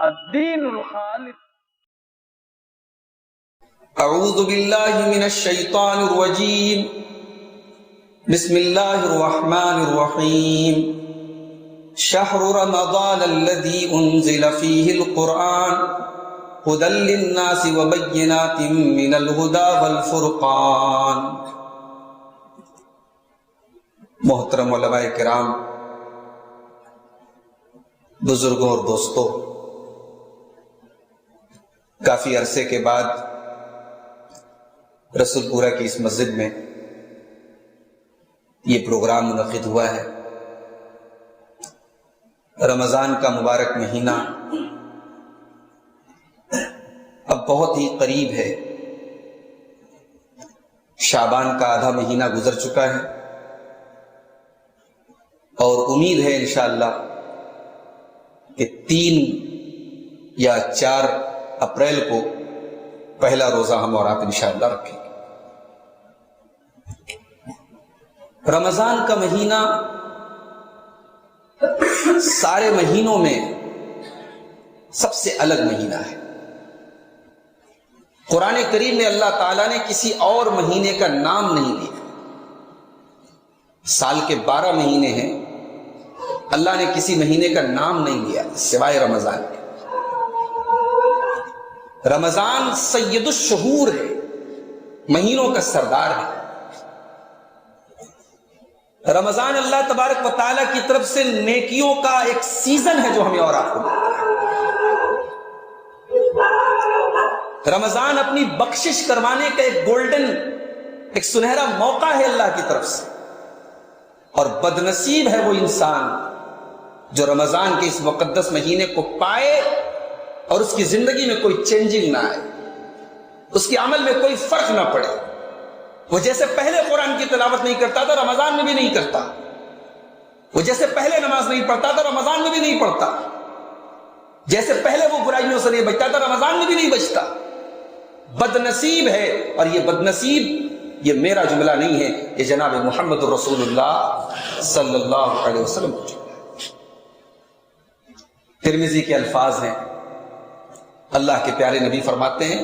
الدین الخالص. اعوذ باللہ من الشیطان الرجیم بسم اللہ الرحمن الرحیم شہر رمضان الذی انزل فیہ القرآن ھدی للناس وبینات من الہدی والفرقان. محترم علماء کرام، بزرگوں اور دوستوں، کافی عرصے کے بعد رسول پورہ کی اس مسجد میں یہ پروگرام منعقد ہوا ہے. رمضان کا مبارک مہینہ اب بہت ہی قریب ہے. شعبان کا آدھا مہینہ گزر چکا ہے اور امید ہے انشاءاللہ کہ 3 یا 4 اپریل کو پہلا روزہ ہم اور آپ انشاءاللہ رکھیں گے. رمضان کا مہینہ سارے مہینوں میں سب سے الگ مہینہ ہے. قرآن کریم میں اللہ تعالیٰ نے کسی اور مہینے کا نام نہیں لیا. سال کے 12 مہینے ہیں، اللہ نے کسی مہینے کا نام نہیں لیا سوائے رمضان کے. رمضان سید الشہور ہے، مہینوں کا سردار ہے. رمضان اللہ تبارک و تعالیٰ کی طرف سے نیکیوں کا ایک سیزن ہے جو ہمیں اور آپ کو ملتا ہے. رمضان اپنی بخشش کروانے کا ایک گولڈن، ایک سنہرا موقع ہے اللہ کی طرف سے. اور بدنصیب ہے وہ انسان جو رمضان کے اس مقدس مہینے کو پائے اور اس کی زندگی میں کوئی چینجنگ نہ آئے، اس کے عمل میں کوئی فرق نہ پڑے. وہ جیسے پہلے قرآن کی تلاوت نہیں کرتا تھا رمضان میں بھی نہیں کرتا، وہ جیسے پہلے نماز نہیں پڑھتا تھا رمضان میں بھی نہیں پڑھتا، جیسے پہلے وہ برائیوں سے نہیں بچتا تھا رمضان میں بھی نہیں بچتا. بدنصیب ہے. اور یہ بدنصیب یہ میرا جملہ نہیں ہے، یہ جناب محمد رسول اللہ صلی اللہ علیہ وسلم کا جملہ ہے. ترمذی کے الفاظ ہیں، اللہ کے پیارے نبی فرماتے ہیں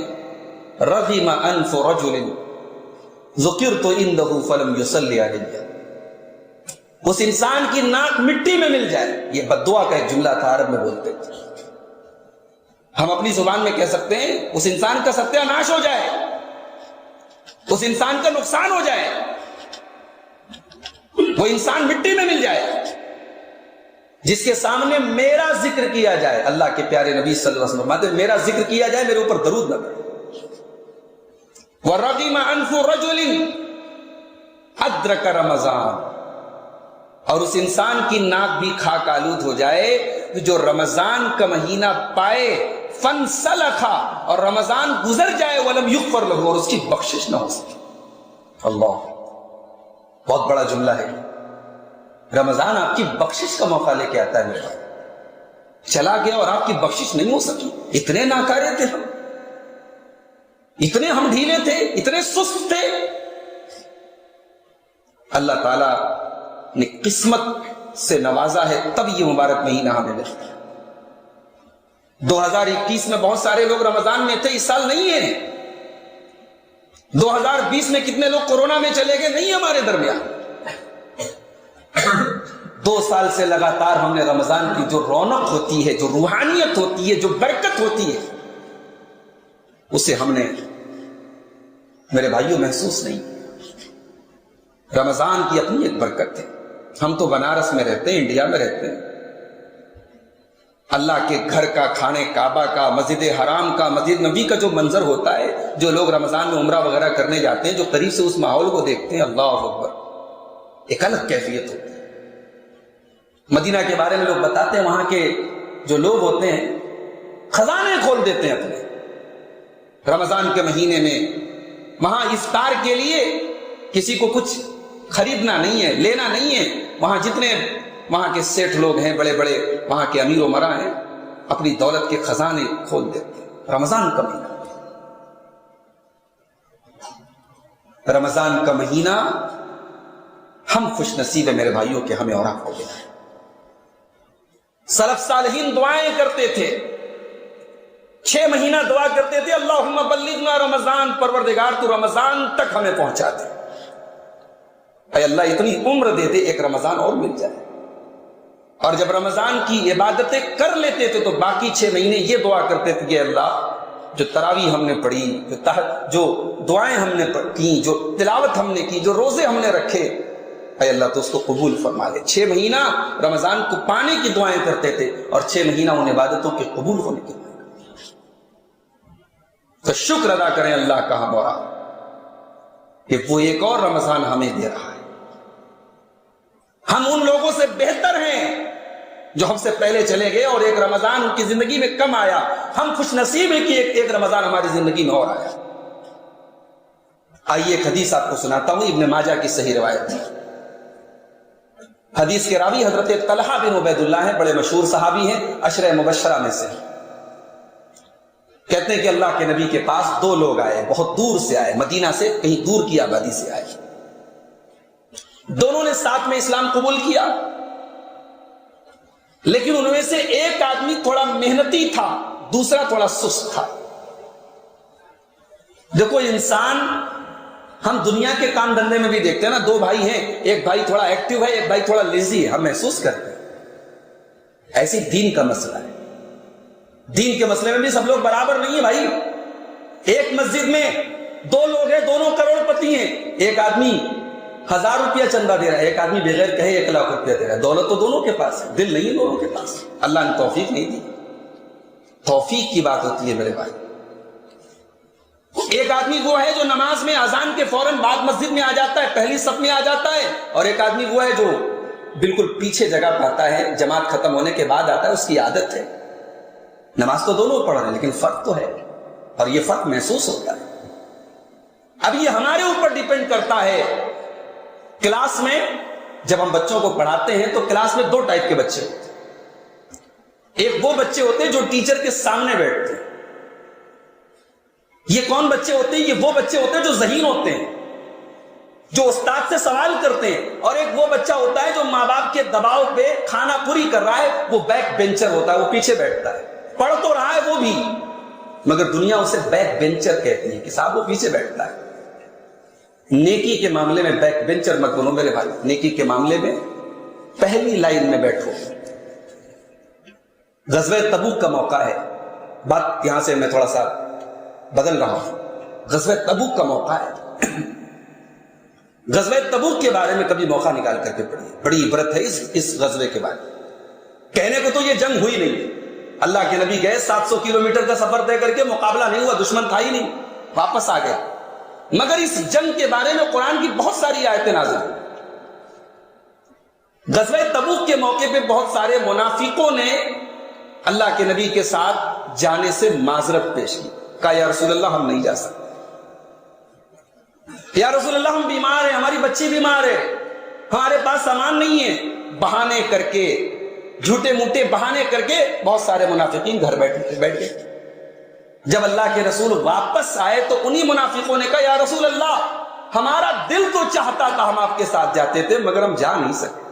رغم انف رجل ذکرت عنده فلم يصلي علیہ. اس انسان کی ناک مٹی میں مل جائے، یہ بد دعا کا ایک جملہ تھا، عرب میں بولتے تھے. ہم اپنی زبان میں کہہ سکتے ہیں اس انسان کا ستیہ ناش ہو جائے، اس انسان کا نقصان ہو جائے، وہ انسان مٹی میں مل جائے جس کے سامنے میرا ذکر کیا جائے. اللہ کے پیارے نبی صلی اللہ علیہ وسلم فرماتے ہیں میرا ذکر کیا جائے، میرے اوپر درود نہ پڑے. وَرَغِمَ أَنْفُ رَجُلٍ أَدْرَكَ رَمَضَانَ. اور اس انسان کی ناک بھی خاک آلود ہو جائے جو رمضان کا مہینہ پائے، فَانْسَلَخَ، اور رمضان گزر جائے، وَلَمْ يُغْفَرْ لَهُ، اور اس کی بخشش نہ ہو سکے. اللہ، بہت بڑا جملہ ہے. رمضان آپ کی بخشش کا موقع لے کے آتا ہے. میرا چلا گیا اور آپ کی بخشش نہیں ہو سکی. اتنے ناکارے تھے ہم، اتنے ہم ڈھیلے تھے، اتنے سست تھے. اللہ تعالیٰ نے قسمت سے نوازا ہے تب یہ مبارک مہینہ ہمیں ملتا ہے. 2021 میں بہت سارے لوگ رمضان میں تھے، اس سال نہیں ہیں. 2020 میں کتنے لوگ کورونا میں چلے گئے، نہیں ہمارے درمیان. 2 سال سے لگاتار ہم نے رمضان کی جو رونق ہوتی ہے، جو روحانیت ہوتی ہے، جو برکت ہوتی ہے، اسے ہم نے میرے بھائیوں محسوس نہیں. رمضان کی اپنی ایک برکت ہے. ہم تو بنارس میں رہتے ہیں، انڈیا میں رہتے ہیں. اللہ کے گھر کا، کھانے کعبہ کا، مسجد حرام کا، مسجد نبی کا جو منظر ہوتا ہے، جو لوگ رمضان میں عمرہ وغیرہ کرنے جاتے ہیں، جو قریب سے اس ماحول کو دیکھتے ہیں، اللہ اکبر، ایک الگ کیفیت ہوتی ہے. مدینہ کے بارے میں لوگ بتاتے ہیں وہاں کے جو لوگ ہوتے ہیں خزانے کھول دیتے ہیں اپنے رمضان کے مہینے میں. وہاں افطار کے لیے کسی کو کچھ خریدنا نہیں ہے، لینا نہیں ہے. وہاں جتنے وہاں کے سیٹھ لوگ ہیں، بڑے بڑے وہاں کے امیر و مراں ہیں، اپنی دولت کے خزانے کھول دیتے ہیں رمضان کا مہینہ. رمضان کا مہینہ ہم خوش نصیب ہیں میرے بھائیوں کہ ہمیں اور آپ کو ملا ہے. سلف صالحین دعائیں کرتے تھے 6 مہینہ دعا کرتے تھے اللہم بلغنا رمضان، پروردگار تو رمضان تک ہمیں پہنچا دے، اے اللہ اتنی عمر دے دے ایک رمضان اور مل جائے۔ اور جب رمضان کی عبادتیں کر لیتے تھے تو باقی 6 مہینے یہ دعا کرتے تھے کہ اللہ جو تراویح ہم نے پڑھی، جو دعائیں ہم نے کی، جو تلاوت ہم نے کی، جو روزے ہم نے رکھے، اے اللہ تو اس کو قبول فرما لے۔ 6 مہینہ رمضان کو پانے کی دعائیں کرتے تھے اور 6 مہینہ ان عبادتوں کے قبول ہونے کی دعائیں۔ تو شکر ادا کریں اللہ کا ہمارا کہ وہ ایک اور رمضان ہمیں دے رہا ہے۔ ہم ان لوگوں سے بہتر ہیں جو ہم سے پہلے چلے گئے اور ایک رمضان ان کی زندگی میں کم آیا۔ ہم خوش نصیب ہیں کہ ایک رمضان ہماری زندگی میں اور آیا۔ آئیے ایک حدیث آپ کو سناتا ہوں، ابن ماجہ کی صحیح روایت ہے۔ حدیث کے راوی حضرت طلحہ بن عبید اللہ ہیں، بڑے مشہور صحابی ہیں، عشرہ مبشرہ میں سے۔ کہتے ہیں کہ اللہ کے نبی کے پاس 2 لوگ آئے، بہت دور سے آئے، مدینہ سے کہیں دور کی آبادی سے آئے۔ دونوں نے ساتھ میں اسلام قبول کیا، لیکن ان میں سے ایک آدمی تھوڑا محنتی تھا، دوسرا تھوڑا سست تھا۔ دیکھو انسان، ہم دنیا کے کام دھندے میں بھی دیکھتے ہیں نا، 2 بھائی ہیں، ایک بھائی تھوڑا ایکٹیو ہے، ایک بھائی تھوڑا لیزی ہے، ہم محسوس کرتے ہیں۔ ایسی دین کا مسئلہ ہے، دین کے مسئلے میں بھی سب لوگ برابر نہیں ہیں بھائی۔ ایک مسجد میں 2 لوگ ہیں، دونوں کروڑ پتی ہیں، ایک آدمی 1000 روپیہ چندہ دے رہا ہے، ایک آدمی بغیر کہے 1 لاکھ روپیہ دے رہا ہے۔ دولت تو دونوں کے پاس ہے، دل نہیں دونوں کے پاس، اللہ نے توفیق نہیں دی۔ توفیق کی بات ہوتی ہے میرے بھائی۔ ایک آدمی وہ ہے جو نماز میں اذان کے فوراً بعد مسجد میں آ جاتا ہے، پہلی صف میں آ جاتا ہے، اور ایک آدمی وہ ہے جو بالکل پیچھے جگہ پاتا ہے، جماعت ختم ہونے کے بعد آتا ہے، اس کی عادت ہے۔ نماز تو دونوں پڑھ رہے ہیں لیکن فرق تو ہے، اور یہ فرق محسوس ہوتا ہے۔ اب یہ ہمارے اوپر ڈیپینڈ کرتا ہے۔ کلاس میں جب ہم بچوں کو پڑھاتے ہیں تو کلاس میں 2 ٹائپ کے بچے ہوتے ہیں۔ ایک وہ بچے ہوتے ہیں جو ٹیچر کے سامنے بیٹھتے ہیں۔ یہ کون بچے ہوتے ہیں؟ یہ وہ بچے ہوتے ہیں جو ذہین ہوتے ہیں، جو استاد سے سوال کرتے ہیں۔ اور ایک وہ بچہ ہوتا ہے جو ماں باپ کے دباؤ پہ کھانا پوری کر رہا ہے، وہ بیک بینچر ہوتا ہے، وہ پیچھے بیٹھتا ہے، پڑھ تو رہا ہے وہ بھی، مگر دنیا اسے بیک بینچر کہتی ہے کہ صاحب وہ پیچھے بیٹھتا ہے۔ نیکی کے معاملے میں بیک بینچر مت بنو میرے بھائی، نیکی کے معاملے میں پہلی لائن میں بیٹھو۔ غزوہ تبوک کا موقع ہے، بات یہاں سے میں تھوڑا سا بدل رہا ہوں۔ غزوہ تبوک کا موقع ہے، غزوہ تبوک کے بارے میں کبھی موقع نکال کر کے پڑھیے، بڑی عبرت ہے اس غزوے کے بارے میں۔ کہنے کو تو یہ جنگ ہوئی نہیں، اللہ کے نبی گئے 700 کلومیٹر کا سفر طے کر کے، مقابلہ نہیں ہوا، دشمن تھا ہی نہیں، واپس آ گئے، مگر اس جنگ کے بارے میں قرآن کی بہت ساری آیتیں نازل ہوئی۔ غزوہ تبوک کے موقع پہ بہت سارے منافقوں نے اللہ کے نبی کے ساتھ جانے سے معذرت پیش کی، کہا یا رسول اللہ ہم نہیں جا سکتے، یا رسول اللہ ہم بیمار ہیں، ہماری بچی بیمار ہے، ہمارے پاس سامان نہیں ہے۔ بہانے کر کے، جھوٹے موٹے بہانے کر کے بہت سارے منافقین گھر بیٹھ گئے۔ جب اللہ کے رسول واپس آئے تو انہی منافقوں نے کہا یا رسول اللہ ہمارا دل تو چاہتا تھا ہم آپ کے ساتھ جاتے تھے مگر ہم جا نہیں سکے۔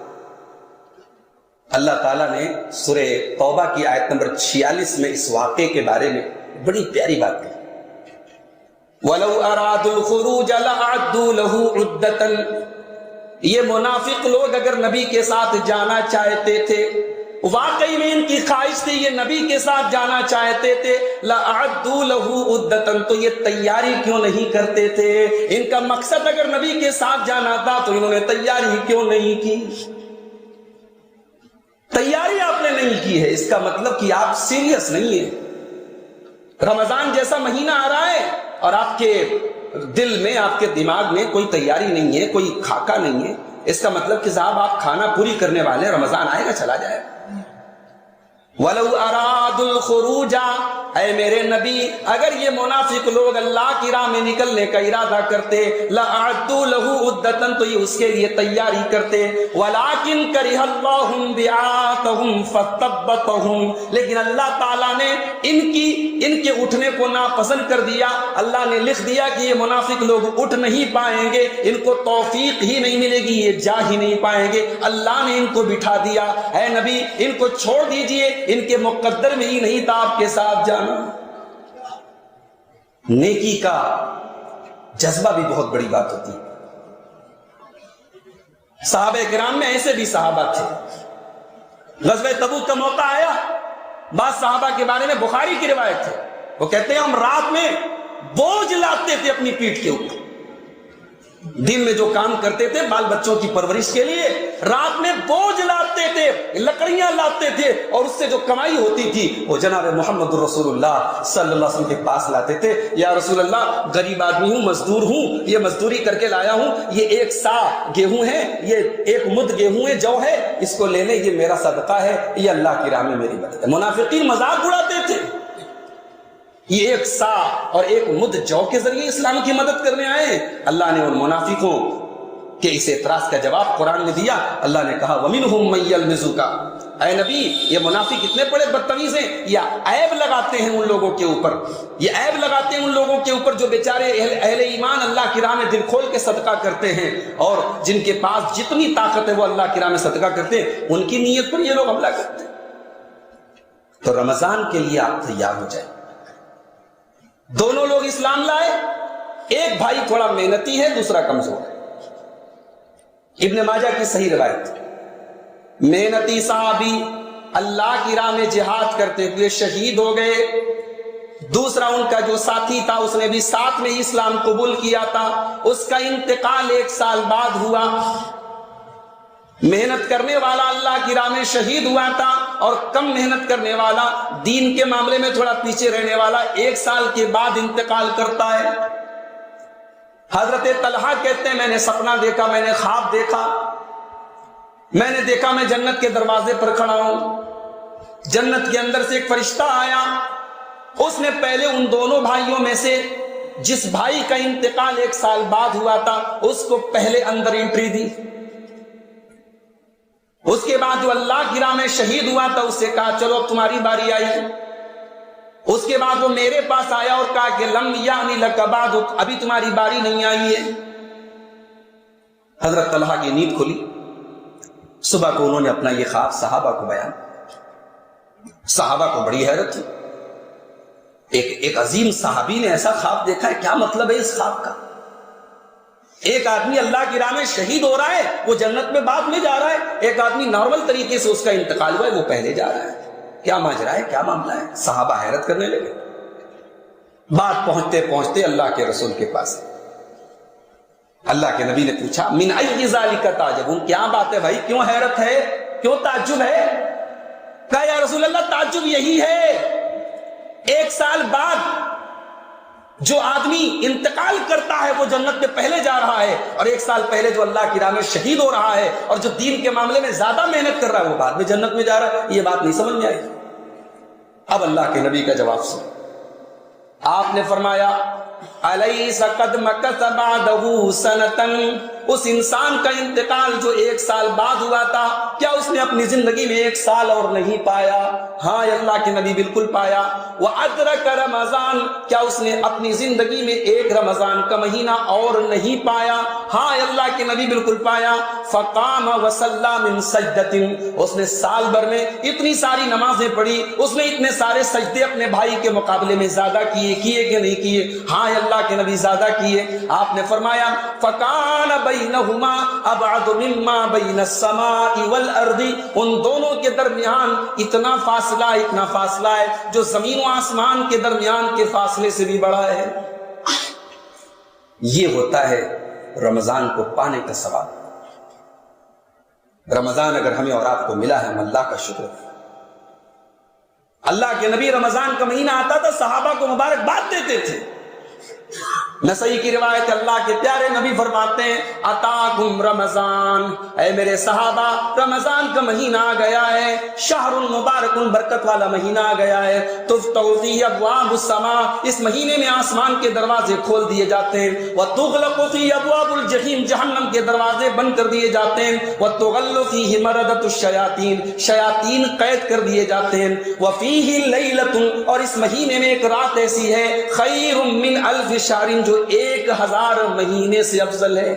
اللہ تعالیٰ نے سورہ توبہ کی آیت نمبر 46 میں اس واقعے کے بارے میں بڑی پیاری بات کہی، وَلَوْ أَرَادُوا الْخُرُوجَ لَأَعَدُّوا لَهُ عُدَّةً، یہ منافق لوگ اگر نبی کے ساتھ جانا چاہتے تھے، واقعی میں ان کی خواہش تھی یہ نبی کے ساتھ جانا چاہتے تھے، لَأَعَدُّوا لَهُ عُدَّةً، تو یہ تیاری کیوں نہیں کرتے تھے؟ ان کا مقصد اگر نبی کے ساتھ جانا تھا تو انہوں نے تیاری کیوں نہیں کی؟ تیاری آپ نے نہیں کی ہے، اس کا مطلب کہ آپ سیریس نہیں ہیں۔ رمضان جیسا مہینہ آ رہا ہے اور آپ کے دل میں، آپ کے دماغ میں کوئی تیاری نہیں ہے، کوئی خاکہ نہیں ہے، اس کا مطلب کہ صاحب آپ کھانا پوری کرنے والے، رمضان آئے گا چلا جائے گا۔ وَلَوْ أَرَادُوا الْخُرُوجَ، اے میرے نبی اگر یہ منافق لوگ اللہ کی راہ میں نکلنے کا ارادہ کرتے، لَأَعَدُّوا لَهُ عُدَّةً، تو یہ اس کے لیے تیاری کرتے، وَلَٰكِن كَرِهَ اللَّهُ بِعَاثَهُمْ فَثَبَّتَهُمْ، لیکن اللہ تعالیٰ نے ان کے اٹھنے کو ناپسند کر دیا، اللہ نے لکھ دیا کہ یہ منافق لوگ اٹھ نہیں پائیں گے، ان کو توفیق ہی نہیں ملے گی، یہ جا ہی نہیں پائیں گے، اللہ نے ان کو بٹھا دیا۔ اے نبی ان کو چھوڑ دیجئے، ان کے مقدر میں ہی نہیں تھا آپ کے ساتھ جانا۔ نیکی کا جذبہ بھی بہت بڑی بات ہوتی ہے. صحابہ کرام میں ایسے بھی صحابہ تھے. غزوہ تبوک کا موقع آیا, بعض صحابہ کے بارے میں بخاری کی روایت ہے, وہ کہتے ہیں ہم رات میں بوجھ لاتے تھے اپنی پیٹھ کے اوپر. دن میں جو کام کرتے تھے بال بچوں کی پرورش کے لیے, رات میں بوجھ لاتے تھے, لکڑیاں لاتے تھے, اور اس سے جو کمائی ہوتی تھی وہ جناب محمد رسول اللہ صلی اللہ علیہ وسلم کے پاس لاتے تھے. یا رسول اللہ, غریب آدمی ہوں, مزدور ہوں, یہ مزدوری کر کے لایا ہوں, یہ 1 سا گیہوں ہے, یہ 1 مد گیہوں ہے, جو ہے, اس کو لے لیں, یہ میرا صدقہ ہے, یہ اللہ کی راہ میں میری مدد ہے. منافقین مذاق اڑاتے تھے, یہ 1 سا اور 1 مد جو کے ذریعے اسلام کی مدد کرنے آئے. اللہ نے ان منافقوں کے اس اعتراض کا جواب قرآن نے دیا. اللہ نے کہا وَمِنْهُمْ مَن يَلْمِزُكَ, اے نبی یہ منافق اتنے بڑے بدتمیز ہیں, یہ عیب لگاتے ہیں ان لوگوں کے اوپر, یہ عیب لگاتے ہیں ان لوگوں کے اوپر جو بیچارے اہل ایمان اللہ کی راہ میں دل کھول کے صدقہ کرتے ہیں, اور جن کے پاس جتنی طاقت ہے وہ اللہ کی راہ میں صدقہ کرتے ہیں, ان کی نیت پر یہ لوگ حملہ کرتے ہیں. تو رمضان کے لیے آپ تیار ہو جائیں. دونوں لوگ اسلام لائے, ایک بھائی تھوڑا محنتی ہے, دوسرا کمزور ہے. ابن ماجہ کی صحیح روایت, محنتی صحابی اللہ کی راہ میں جہاد کرتے ہوئے شہید ہو گئے. دوسرا ان کا جو ساتھی تھا اس نے بھی ساتھ میں ہی اسلام قبول کیا تھا, اس کا انتقال 1 سال بعد ہوا. محنت کرنے والا اللہ کی راہ میں شہید ہوا تھا, اور کم محنت کرنے والا, دین کے معاملے میں تھوڑا پیچھے رہنے والا 1 سال کے بعد انتقال کرتا ہے. حضرت طلحہ کہتے ہیں میں نے سپنا دیکھا, میں نے خواب دیکھا, میں نے دیکھا میں جنت کے دروازے پر کھڑا ہوں, جنت کے اندر سے ایک فرشتہ آیا, اس نے پہلے ان دونوں بھائیوں میں سے جس بھائی کا انتقال 1 سال بعد ہوا تھا اس کو پہلے اندر انٹری دی. اس کے بعد جو اللہ کی راہ میں شہید ہوا تھا اس سے کہا چلو اب تمہاری باری آئی. اس کے بعد وہ میرے پاس آیا اور کہا کہ لم یعنی لک بعد, ابھی تمہاری باری نہیں آئی ہے. حضرت طلحہ کی نیند کھلی, صبح کو انہوں نے اپنا یہ خواب صحابہ کو بیان. صحابہ کو بڑی حیرت تھی, ایک عظیم صحابی نے ایسا خواب دیکھا ہے, کیا مطلب ہے اس خواب کا؟ ایک آدمی اللہ کی راہ میں شہید ہو رہا ہے, وہ جنت میں بعد میں جا رہا ہے, ایک آدمی نارمل طریقے سے اس کا انتقال ہوا ہے, وہ پہلے جا رہا ہے. کیا ماجرا ہے, کیا معاملہ ہے؟ صحابہ حیرت کرنے لگے. بات پہنچتے پہنچتے اللہ کے رسول کے پاس, اللہ کے نبی نے پوچھا من ای ذالک تعجبون, کیا بات ہے بھائی, کیوں حیرت ہے, کیوں تعجب ہے؟ کہا یا رسول اللہ تعجب یہی ہے 1 سال بعد جو آدمی انتقال کرتا ہے وہ جنت میں پہلے جا رہا ہے, اور 1 سال پہلے جو اللہ کی راہ میں شہید ہو رہا ہے اور جو دین کے معاملے میں زیادہ محنت کر رہا ہے وہ بعد میں جنت میں جا رہا ہے. یہ بات نہیں سمجھ میں آئی. اب اللہ کے نبی کا جواب سن. آپ نے فرمایا الیس قد مکث بعدہ سنۃ, اس انسان کا انتقال جو 1 سال بعد ہوا تھا کیا اس نے اپنی زندگی میں 1 سال اور نہیں پایا؟ ہاں اللہ کے نبی بالکل پایا. وادرک رمضان, کیا اس نے اپنی زندگی میں 1 رمضان کا مہینہ اور نہیں پایا؟ ہاں اللہ کے نبی بالکل پایا. فقام وصلی من سجدۃ, اس نے سال بھر میں اتنی ساری نمازیں پڑھی, اس نے اتنے سارے سجدے اپنے بھائی کے مقابلے میں زیادہ کیے کہ نہیں کیے؟ ہاں اللہ کے نبی زیادہ کیے. آپ نے فرمایا فکان بینہما ابعد مما بین السماء والارض, ان دونوں کے درمیان اتنا فاصلہ ہے جو زمین و آسمان کے درمیان کے فاصلے سے بھی بڑا ہے. یہ ہوتا ہے رمضان کو پانے کا ثواب. رمضان اگر ہمیں اور آپ کو ملا ہے ہم اللہ کا شکر. اللہ کے نبی رمضان کا مہینہ آتا تھا صحابہ کو مبارکباد دیتے تھے. نسائی کی روایت اللہ کے پیارے نبی فرماتے ہیں اتاکم رمضان, اے میرے صحابہ رمضان کا مہینہ آ گیا ہے, شہر مبارک, برکت والا مہینہ آ گیا ہے. تفتح فیہ ابواب السماء, اس مہینے میں آسمان کے دروازے کھول دیے جاتے ہیں. وتغلق فیہ ابواب الجحیم, جہنم کے دروازے بند کر دیے جاتے ہیں. وتغل فیہ مردۃ الشیاطین, شیاطین قید کر دیے جاتے ہیں. وفیہ لیلۃ, اور اس مہینے میں ایک رات ایسی ہے خیر من الف شہر, جو 1000 مہینے سے افضل ہے.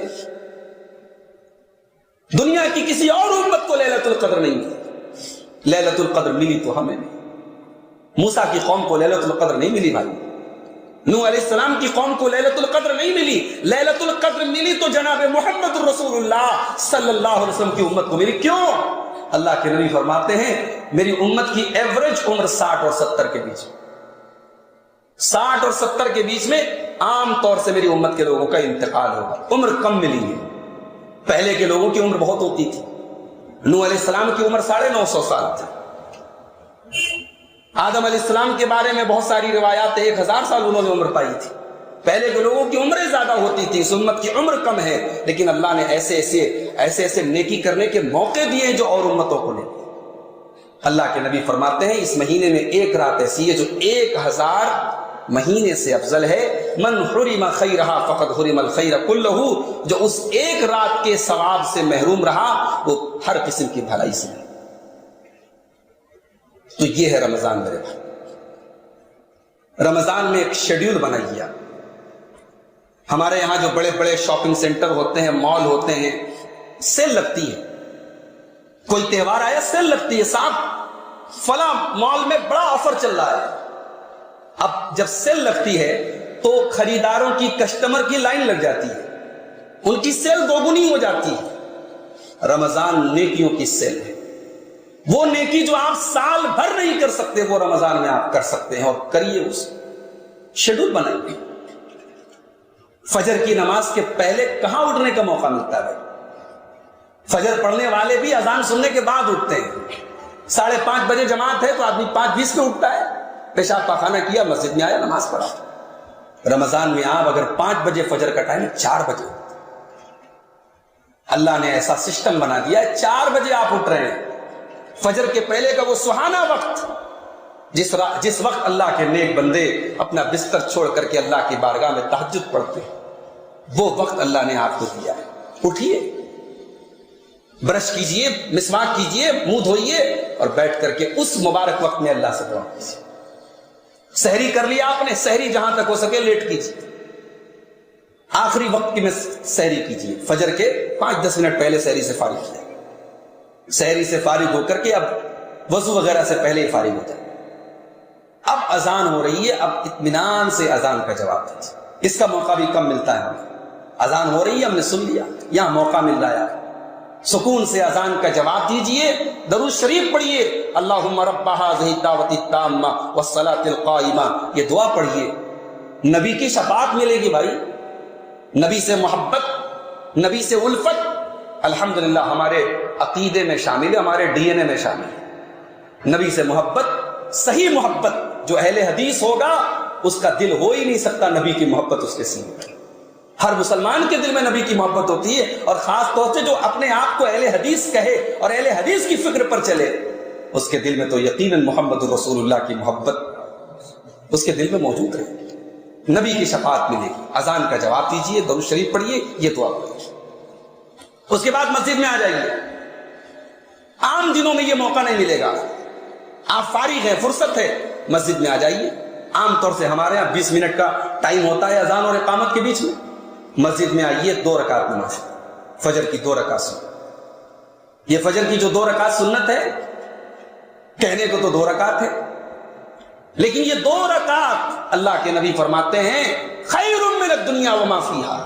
دنیا کی کسی اور امت کو لیلۃ القدر نہیں ملی, لیلۃ القدر ملی تو ہمیں. موسیٰ کی قوم کو لیلۃ القدر نہیں ملی بھائی, نوح علیہ السلام کی قوم کو لیلۃ القدر نہیں ملی، لیلۃ القدر ملی تو جناب محمد رسول اللہ صلی اللہ علیہ وسلم کی امت کو ملی۔ کیوں؟ اللہ کے نبی فرماتے ہیں میری امت کی ایوریج عمر 60 اور 70 کے بیچ میں، 60 اور 70 کے بیچ میں عام طور سے میری امت کے لوگوں کا انتقال ہوگا، عمر کم ملی ہے۔ پہلے کے لوگوں کی عمر بہت ہوتی تھی، نوح علیہ السلام کی عمر 950 سال تھی، آدم علیہ السلام کے بارے میں بہت ساری روایات 1000 سال انہوں نے عمر پائی تھی۔ پہلے کے لوگوں کی عمریں زیادہ ہوتی تھی، اس امت کی عمر کم ہے، لیکن اللہ نے ایسے نیکی کرنے کے موقع دیے ہیں جو اور امتوں کو نہیں۔ اللہ کے نبی فرماتے ہیں اس مہینے میں ایک رات ایسی ہے جو 1000 مہینے سے افضل ہے، من حرم خیرہا فقد حرم الخیر کلہ، جو اس ایک رات کے ثواب سے محروم رہا وہ ہر قسم کی بھلائی سے۔ تو یہ ہے رمضان میرے بھائی۔ رمضان میں ایک شیڈیول بنائیے۔ ہمارے یہاں جو بڑے بڑے شاپنگ سینٹر ہوتے ہیں، مال ہوتے ہیں، سیل لگتی ہے، کوئی تہوار آیا سیل لگتی ہے، صاحب فلاں مال میں بڑا آفر چل رہا ہے۔ اب جب سیل لگتی ہے تو خریداروں کی، کسٹمر کی لائن لگ جاتی ہے، ان کی سیل دوگنی ہو جاتی ہے۔ رمضان نیکیوں کی سیل ہے، وہ نیکی جو آپ سال بھر نہیں کر سکتے وہ رمضان میں آپ کر سکتے ہیں، اور کریے اس شیڈول بنائیے۔ فجر کی نماز کے پہلے کہاں اٹھنے کا موقع ملتا ہے بھائی؟ فجر پڑھنے والے بھی اذان سننے کے بعد اٹھتے ہیں، 5:30 بجے جماعت ہے تو آدمی 5:20 میں اٹھتا ہے، پیشاب پاخانہ کیا، مسجد میں آیا، نماز پڑھا۔ رمضان میں آپ اگر 5 بجے فجر کا ٹائم 4 بجے، اللہ نے ایسا سسٹم بنا دیا ہے 4 بجے آپ اٹھ رہے ہیں، فجر کے پہلے کا وہ سہانا وقت، جس وقت اللہ کے نیک بندے اپنا بستر چھوڑ کر کے اللہ کی بارگاہ میں تہجد پڑھتے ہیں، وہ وقت اللہ نے آپ کو دیا ہے۔ اٹھیے، برش کیجئے، مسواک کیجئے، منہ دھوئیے اور بیٹھ کر کے اس مبارک وقت میں اللہ سے دعا کیجئے۔ سحری کر لیا آپ نے، سحری جہاں تک ہو سکے لیٹ کیجئے، آخری وقت کی میں سحری کیجئے، فجر کے 5-10 منٹ پہلے سحری سے فارغ کیجئے، سحری سے فارغ ہو کر کے اب وضو وغیرہ سے پہلے ہی فارغ ہو جائے۔ اب اذان ہو رہی ہے، اب اطمینان سے اذان کا جواب دیجیے، اس کا موقع بھی کم ملتا ہے ہمیں۔ اذان ہو رہی ہے، ہم نے سن لیا، یہاں موقع مل رہا ہے، سکون سے اذان کا جواب دیجئے، درود شریف پڑھیے، اللہم رب ھذہ الدعوۃ التامہ والصلاۃ القائمہ، یہ دعا پڑھیے، نبی کی شفاعت ملے گی بھائی، نبی سے محبت، نبی سے الفت الحمدللہ ہمارے عقیدے میں شامل ہے، ہمارے ڈی این اے میں شامل ہے۔ نبی سے محبت، صحیح محبت، جو اہل حدیث ہوگا اس کا دل ہو ہی نہیں سکتا نبی کی محبت اس کے سینے میں۔ ہر مسلمان کے دل میں نبی کی محبت ہوتی ہے، اور خاص طور سے جو اپنے آپ کو اہل حدیث کہے اور اہل حدیث کی فکر پر چلے، اس کے دل میں تو یقیناً محمد رسول اللہ کی محبت اس کے دل میں موجود ہے، نبی کی شفاعت ملے گی۔ اذان کا جواب دیجئے، درود شریف پڑھیے، یہ دعا پڑھیے، اس کے بعد مسجد میں آ جائیے۔ عام دنوں میں یہ موقع نہیں ملے گا، آپ فارغ ہیں، فرصت ہے، مسجد میں آ جائیے۔ عام طور سے ہمارے یہاں 20 منٹ کا ٹائم ہوتا ہے اذان اور اقامت کے بیچ میں، مسجد میں آئیے، 2 رکعت نماز، فجر کی 2 رکعت سنت۔ یہ فجر کی جو 2 رکعت سنت ہے، کہنے کو تو 2 رکعت ہے، لیکن یہ 2 رکعت اللہ کے نبی فرماتے ہیں خیر من الدنیا وما فیہا،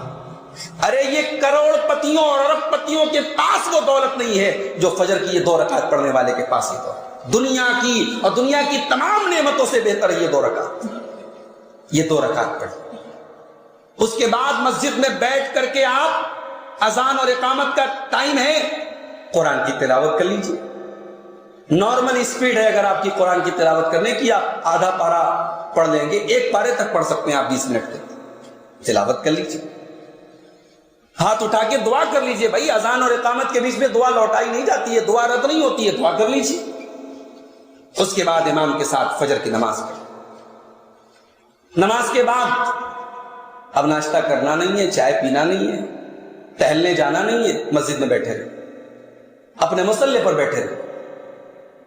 ارے یہ کروڑ پتیوں اور ارب پتیوں کے پاس وہ دولت نہیں ہے جو فجر کی یہ 2 رکعت پڑھنے والے کے پاس ہی دولت، دنیا کی اور دنیا کی تمام نعمتوں سے بہتر ہے یہ 2 رکعت، یہ 2 رکعت پڑھی۔ اس کے بعد مسجد میں بیٹھ کر کے آپ، اذان اور اقامت کا ٹائم ہے، قرآن کی تلاوت کر لیجیے۔ نارمل اسپیڈ ہے اگر آپ کی قرآن کی تلاوت کرنے کی، آپ آدھا پارا پڑھ لیں گے، 1 پارے تک پڑھ سکتے ہیں آپ 20 منٹ تک، تلاوت کر لیجیے۔ ہاتھ اٹھا کے دعا کر لیجیے، بھائی اذان اور اقامت کے بیچ میں دعا لوٹائی نہیں جاتی ہے، دعا رد نہیں ہوتی ہے، دعا کر لیجیے۔ اس کے بعد امام کے ساتھ فجر کی نماز پڑھ، نماز کے بعد اب ناشتہ کرنا نہیں ہے، چائے پینا نہیں ہے، ٹہلنے جانا نہیں ہے، مسجد میں بیٹھے رہے، اپنے مصلی پر بیٹھے رہے۔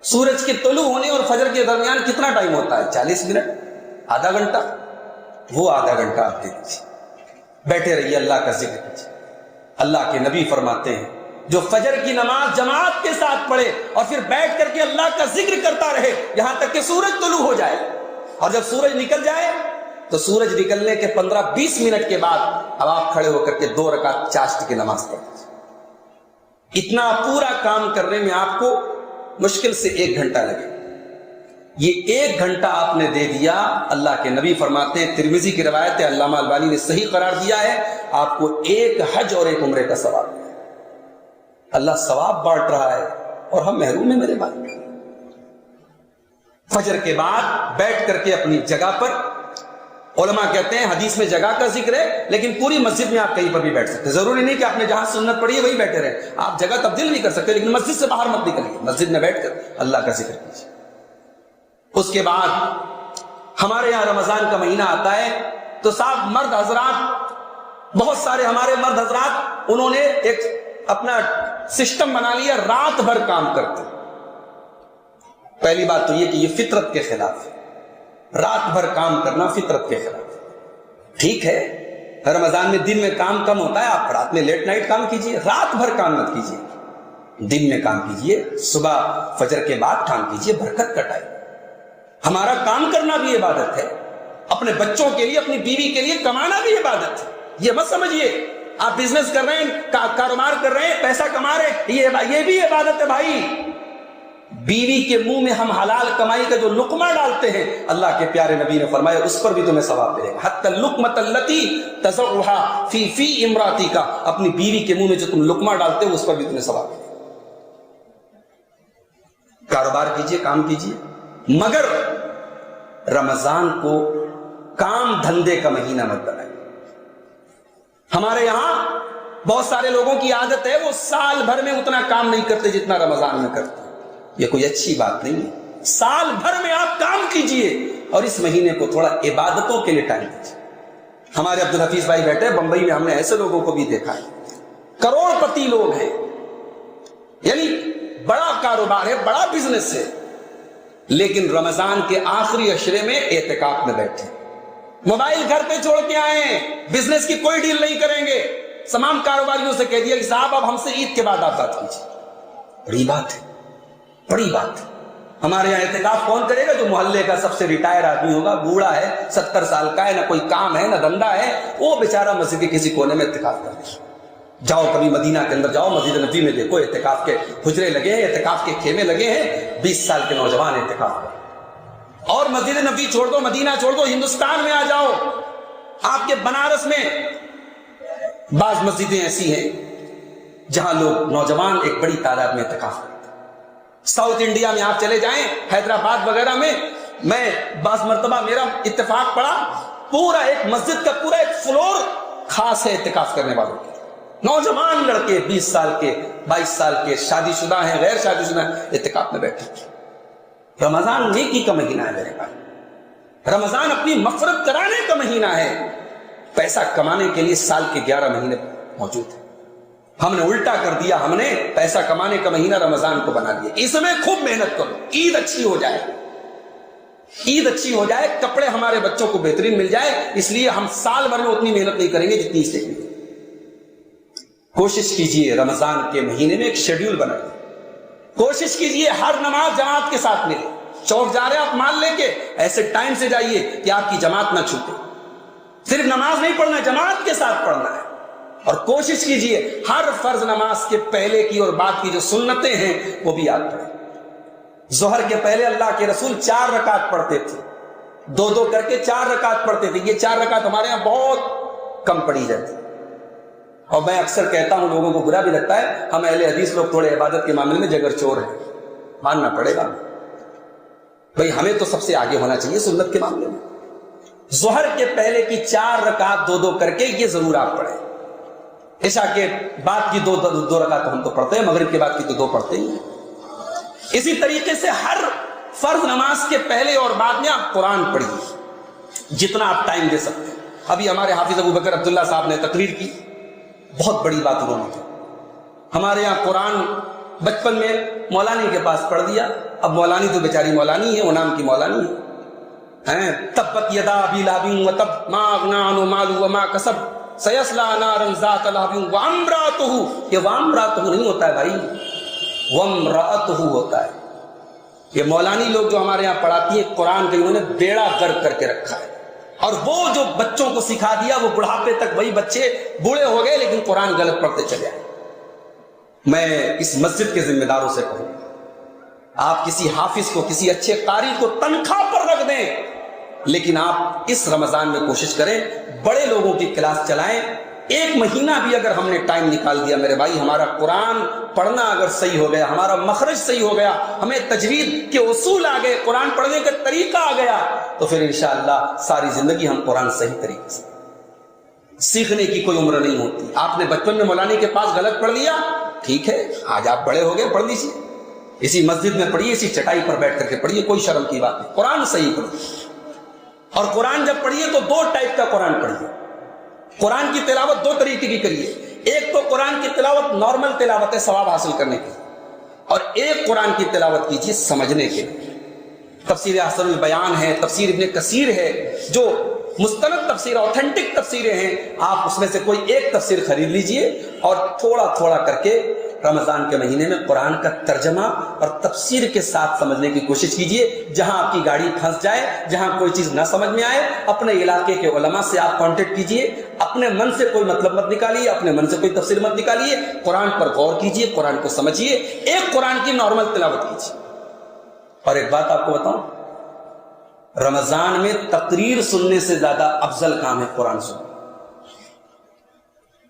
سورج کے طلوع ہونے اور فجر کے درمیان کتنا ٹائم ہوتا ہے؟ 40 منٹ، آدھا گھنٹہ، وہ آدھا گھنٹہ آپ دے دیجیے، بیٹھے رہیے، اللہ کا ذکر کیجیے۔ اللہ کے نبی فرماتے ہیں جو فجر کی نماز جماعت کے ساتھ پڑھے اور پھر بیٹھ کر کے اللہ کا ذکر کرتا رہے یہاں تک کہ سورج طلوع ہو جائے، اور جب سورج نکل جائے تو سورج نکلنے کے 15-20 منٹ کے بعد اب آپ کھڑے ہو کر کے 2 رکعت چاشت کی نماز پڑھ لیجیے۔ اتنا پورا کام کرنے میں آپ کو مشکل سے 1 گھنٹہ لگے، یہ 1 گھنٹہ آپ نے دے دیا۔ اللہ کے نبی فرماتے ہیں، ترمذی کی روایت ہے، علامہ البانی نے صحیح قرار دیا ہے، آپ کو 1 حج اور 1 عمرے کا ثواب ہے۔ اللہ ثواب بانٹ رہا ہے اور ہم محروم ہیں میرے بھائی۔ فجر کے بعد بیٹھ کر کے اپنی جگہ پر، علماء کہتے ہیں حدیث میں جگہ کا ذکر ہے، لیکن پوری مسجد میں آپ کہیں پر بھی بیٹھ سکتے ہیں، ضروری نہیں کہ آپ نے جہاں سنت پڑھی ہے وہی بیٹھے رہے، آپ جگہ تبدیل نہیں کر سکتے، لیکن مسجد سے باہر مت نکلیے، مسجد میں بیٹھ کر اللہ کا ذکر کیجیے۔ اس کے بعد ہمارے یہاں رمضان کا مہینہ آتا ہے تو صاحب مرد حضرات، بہت سارے ہمارے مرد حضرات، انہوں نے ایک اپنا سسٹم بنا لیا، رات بھر کام کرتے۔ پہلی بات تو یہ کہ یہ فطرت کے خلاف ہے، رات بھر کام کرنا فطرت کے خلاف۔ ٹھیک ہے رمضان میں دن میں کام کم ہوتا ہے، آپ رات میں لیٹ نائٹ کام کیجئے، رات بھر کام مت کیجئے، دن میں کام کیجئے، صبح فجر کے بعد کام کیجئے، برکت کا ٹائم۔ ہمارا کام کرنا بھی عبادت ہے، اپنے بچوں کے لیے، اپنی بیوی کے لیے کمانا بھی عبادت ہے۔ یہ مت سمجھیے آپ بزنس کر رہے ہیں، کاروبار کر رہے ہیں، پیسہ کما رہے ہیں، یہ بھی عبادت ہے بھائی۔ بیوی کے منہ میں ہم حلال کمائی کا جو لقمہ ڈالتے ہیں، اللہ کے پیارے نبی نے فرمایا اس پر بھی تمہیں ثواب ملے گا۔ حتی اللقمۃ التی تضعها فی امراتی کا، اپنی بیوی کے منہ میں جو تم لقمہ ڈالتے ہو اس پر بھی تمہیں ثواب ملے گا۔ کاروبار کیجئے، کام کیجئے، مگر رمضان کو کام دھندے کا مہینہ مت بنائیں۔ ہمارے یہاں بہت سارے لوگوں کی عادت ہے، وہ سال بھر میں اتنا کام نہیں کرتے جتنا رمضان میں کرتے ہیں۔ یہ کوئی اچھی بات نہیں ہے، سال بھر میں آپ کام کیجئے اور اس مہینے کو تھوڑا عبادتوں کے لیے ٹائم دیجئے۔ ہمارے عبدالحفیظ بھائی بیٹھے بمبئی میں، ہم نے ایسے لوگوں کو بھی دیکھا ہے، کروڑ پتی لوگ ہیں، یعنی بڑا کاروبار ہے، بڑا بزنس ہے، لیکن رمضان کے آخری عشرے میں اعتکاف میں بیٹھے، موبائل گھر پہ چھوڑ کے آئے ہیں، بزنس کی کوئی ڈیل نہیں کریں گے۔ تمام کاروباریوں سے کہہ دیا کہ صاحب اب ہم سے عید کے بعد آپ بات کیجیے۔ بڑی بات ہے، بڑی بات ہے۔ ہمارے یہاں اعتکاف کون کرے گا؟ جو محلے کا سب سے ریٹائر آدمی ہوگا، بوڑھا ہے، 70 سال کا ہے، نہ کوئی کام ہے نہ دھندا ہے، وہ بیچارہ مسجد کے کسی کونے میں اعتکاف کر لے۔ جاؤ کبھی مدینہ کے اندر جاؤ، مسجد نبی میں دیکھو اعتکاف کے حجرے لگے ہیں، اعتکاف کے خیمے لگے ہیں، 20 سال کے نوجوان اعتکاف کریں۔ اور مسجد نبی چھوڑ دو، مدینہ چھوڑ دو، ہندوستان میں آ جاؤ، آپ کے بنارس میں بعض مسجدیں ایسی ہیں جہاں لوگ نوجوان ایک بڑی تعداد میں اعتکاف کرتے ہیں۔ ساؤتھ انڈیا میں آپ چلے جائیں، حیدرآباد وغیرہ میں، میں بعض مرتبہ میرا اتفاق پڑا، پورا ایک مسجد کا پورا ایک فلور خاص ہے اعتکاف کرنے والوں کے، نوجوان لڑکے 20 سال کے، 22 سال کے، شادی شدہ ہیں، غیر شادی شدہ ہیں، اعتکاف میں بیٹھے۔ رمضان نیکی کا مہینہ ہے میرے بھائی، رمضان اپنی مغفرت کرانے کا مہینہ ہے۔ پیسہ کمانے کے لیے سال کے 11 مہینے موجود ہیں، ہم نے الٹا کر دیا، ہم نے پیسہ کمانے کا مہینہ رمضان کو بنا دیا۔ اس میں خوب محنت کرو، عید اچھی ہو جائے، عید اچھی ہو جائے، کپڑے ہمارے بچوں کو بہترین مل جائے، اس لیے ہم سال بھر میں اتنی محنت نہیں کریں گے جتنی اس لیے۔ کوشش کیجئے رمضان کے مہینے میں ایک شیڈیول بنائیے، کوشش کیجئے ہر نماز جماعت کے ساتھ ملے۔ چوک جا رہے ہیں آپ مال لے کے، ایسے ٹائم سے جائیے کہ آپ کی جماعت نہ چھوٹے۔ صرف نماز نہیں پڑھنا، جماعت کے ساتھ پڑھنا ہے۔ اور کوشش کیجئے ہر فرض نماز کے پہلے کی اور بعد کی جو سنتیں ہیں وہ بھی یاد پڑھیں۔ ظہر کے پہلے اللہ کے رسول 4 رکعت پڑھتے تھے، 2 کر کے 4 رکعت پڑھتے تھے۔ یہ 4 رکعت ہمارے یہاں بہت کم پڑھی جاتی، اور میں اکثر کہتا ہوں، لوگوں کو برا بھی لگتا ہے، ہم اہل حدیث لوگ تھوڑے عبادت کے معاملے میں جگر چور ہیں، ماننا پڑے گا بھئی، ہمیں تو سب سے آگے ہونا چاہیے سنت کے معاملے میں۔ ظہر کے پہلے کی 4 رکعت 2 کر کے یہ ضرور آپ پڑھیں۔ عشاء کے بعد کی 2 رکعت ہم تو پڑھتے ہیں، مغرب کے بعد کی تو 2 پڑھتے ہی ہیں۔ اسی طریقے سے ہر فرض نماز کے پہلے اور بعد میں آپ قرآن پڑھیے جتنا آپ ٹائم دے سکتے ہیں۔ ابھی ہمارے حافظ ابو بکر عبداللہ صاحب نے تقریر کی، بہت بڑی بات انہوں نے کی۔ ہمارے یہاں قرآن بچپن میں مولانی کے پاس پڑھ دیا، اب مولانی تو بیچاری مولانی ہے، وہ نام کی مولانی ہے۔ تبت یدا ابی لہب وتب ما اغنی عنہ مالہ وما کسب سیصلی نارا ذات لہب وامرأتہ، یہ وامرأتہ نہیں ہوتا ہے بھائی، وامرأتہ ہوتا ہے۔ یہ مولانی لوگ جو ہمارے یہاں پڑھاتی ہیں قرآن کا، انہوں نے بیڑا غرق کر کے رکھا ہے۔ اور وہ جو بچوں کو سکھا دیا وہ بڑھاپے تک وہی بچے بوڑھے ہو گئے لیکن قرآن غلط پڑھتے چلے آئے۔ میں اس مسجد کے ذمہ داروں سے کہوں، آپ کسی حافظ کو، کسی اچھے قاری کو تنخواہ پر رکھ دیں، لیکن آپ اس رمضان میں کوشش کریں بڑے لوگوں کی کلاس چلائیں۔ ایک مہینہ بھی اگر ہم نے ٹائم نکال دیا میرے بھائی، ہمارا قرآن پڑھنا اگر صحیح ہو گیا، ہمارا مخرج صحیح ہو گیا، ہمیں تجوید کے اصول آ گئے، قرآن پڑھنے کا طریقہ آ گیا، تو پھر انشاءاللہ ساری زندگی ہم قرآن صحیح طریقے سے سیکھنے کی کوئی عمر نہیں ہوتی۔ آپ نے بچپن میں مولانا کے پاس غلط پڑھ لیا، ٹھیک ہے، آج آپ بڑے ہو گئے، پڑھ لیجیے، اسی مسجد میں پڑھیے، اسی چٹائی پر بیٹھ کر کے پڑھیے، کوئی شرم کی بات نہیں، قرآن صحیح پڑھیے۔ اور قرآن جب پڑھیے تو دو ٹائپ کا قرآن پڑھیے۔ قرآن کی تلاوت دو طریقے کی کریے، ایک تو قرآن کی تلاوت نارمل تلاوت ہے ثواب حاصل کرنے کی، اور ایک قرآن کی تلاوت کیجیے سمجھنے کے لیے۔ تفسیر احسن البیان ہے، تفسیر ابن کثیر ہے، جو مستند تفسیر اوتھینٹک تفسیریں ہیں، آپ اس میں سے کوئی ایک تفسیر خرید لیجئے اور تھوڑا تھوڑا کر کے رمضان کے مہینے میں قرآن کا ترجمہ اور تفسیر کے ساتھ سمجھنے کی کوشش کیجئے۔ جہاں آپ کی گاڑی پھنس جائے، جہاں کوئی چیز نہ سمجھ میں آئے، اپنے علاقے کے علماء سے آپ کانٹیکٹ کیجئے، اپنے من سے کوئی مطلب مت نکالیے، اپنے من سے کوئی تفسیر مت نکالیے، قرآن پر غور کیجئے، قرآن کو سمجھیے، ایک قرآن کی نارمل تلاوت کیجئے۔ اور ایک بات آپ کو بتاؤں، رمضان میں تقریر سننے سے زیادہ افضل کام ہے قرآن سننا۔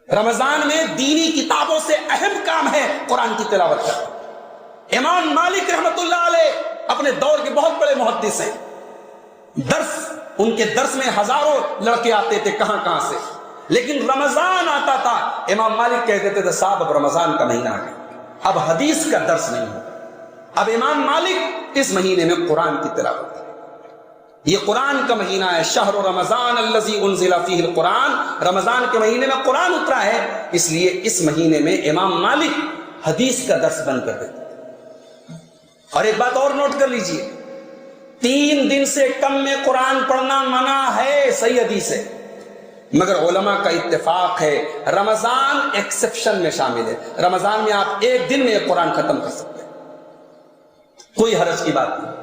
رمضان میں دینی کتابوں سے اہم کام ہے قرآن کی تلاوت کرنا۔ امام مالک رحمت اللہ علیہ اپنے دور کے بہت بڑے محدث ہیں، ان کے درس میں ہزاروں لڑکے آتے تھے کہاں کہاں سے، لیکن رمضان آتا تھا امام مالک کہہ دیتے تھے صاحب اب رمضان کا مہینہ آ گیا، اب حدیث کا درس نہیں ہوگا، اب امام مالک اس مہینے میں قرآن کی تلاوت۔ یہ قرآن کا مہینہ ہے، شہر رمضان الذی انزل فیہ القرآن، رمضان کے مہینے میں قرآن اترا ہے، اس لیے اس مہینے میں امام مالک حدیث کا درس بند کر دیتے۔ اور ایک بات اور نوٹ کر لیجئے، 3 دن سے کم میں قرآن پڑھنا منع ہے، صحیح حدیث ہے، مگر علماء کا اتفاق ہے رمضان ایکسپشن میں شامل ہے، رمضان میں آپ 1 دن میں ایک قرآن ختم کر سکتے ہیں، کوئی حرج کی بات نہیں۔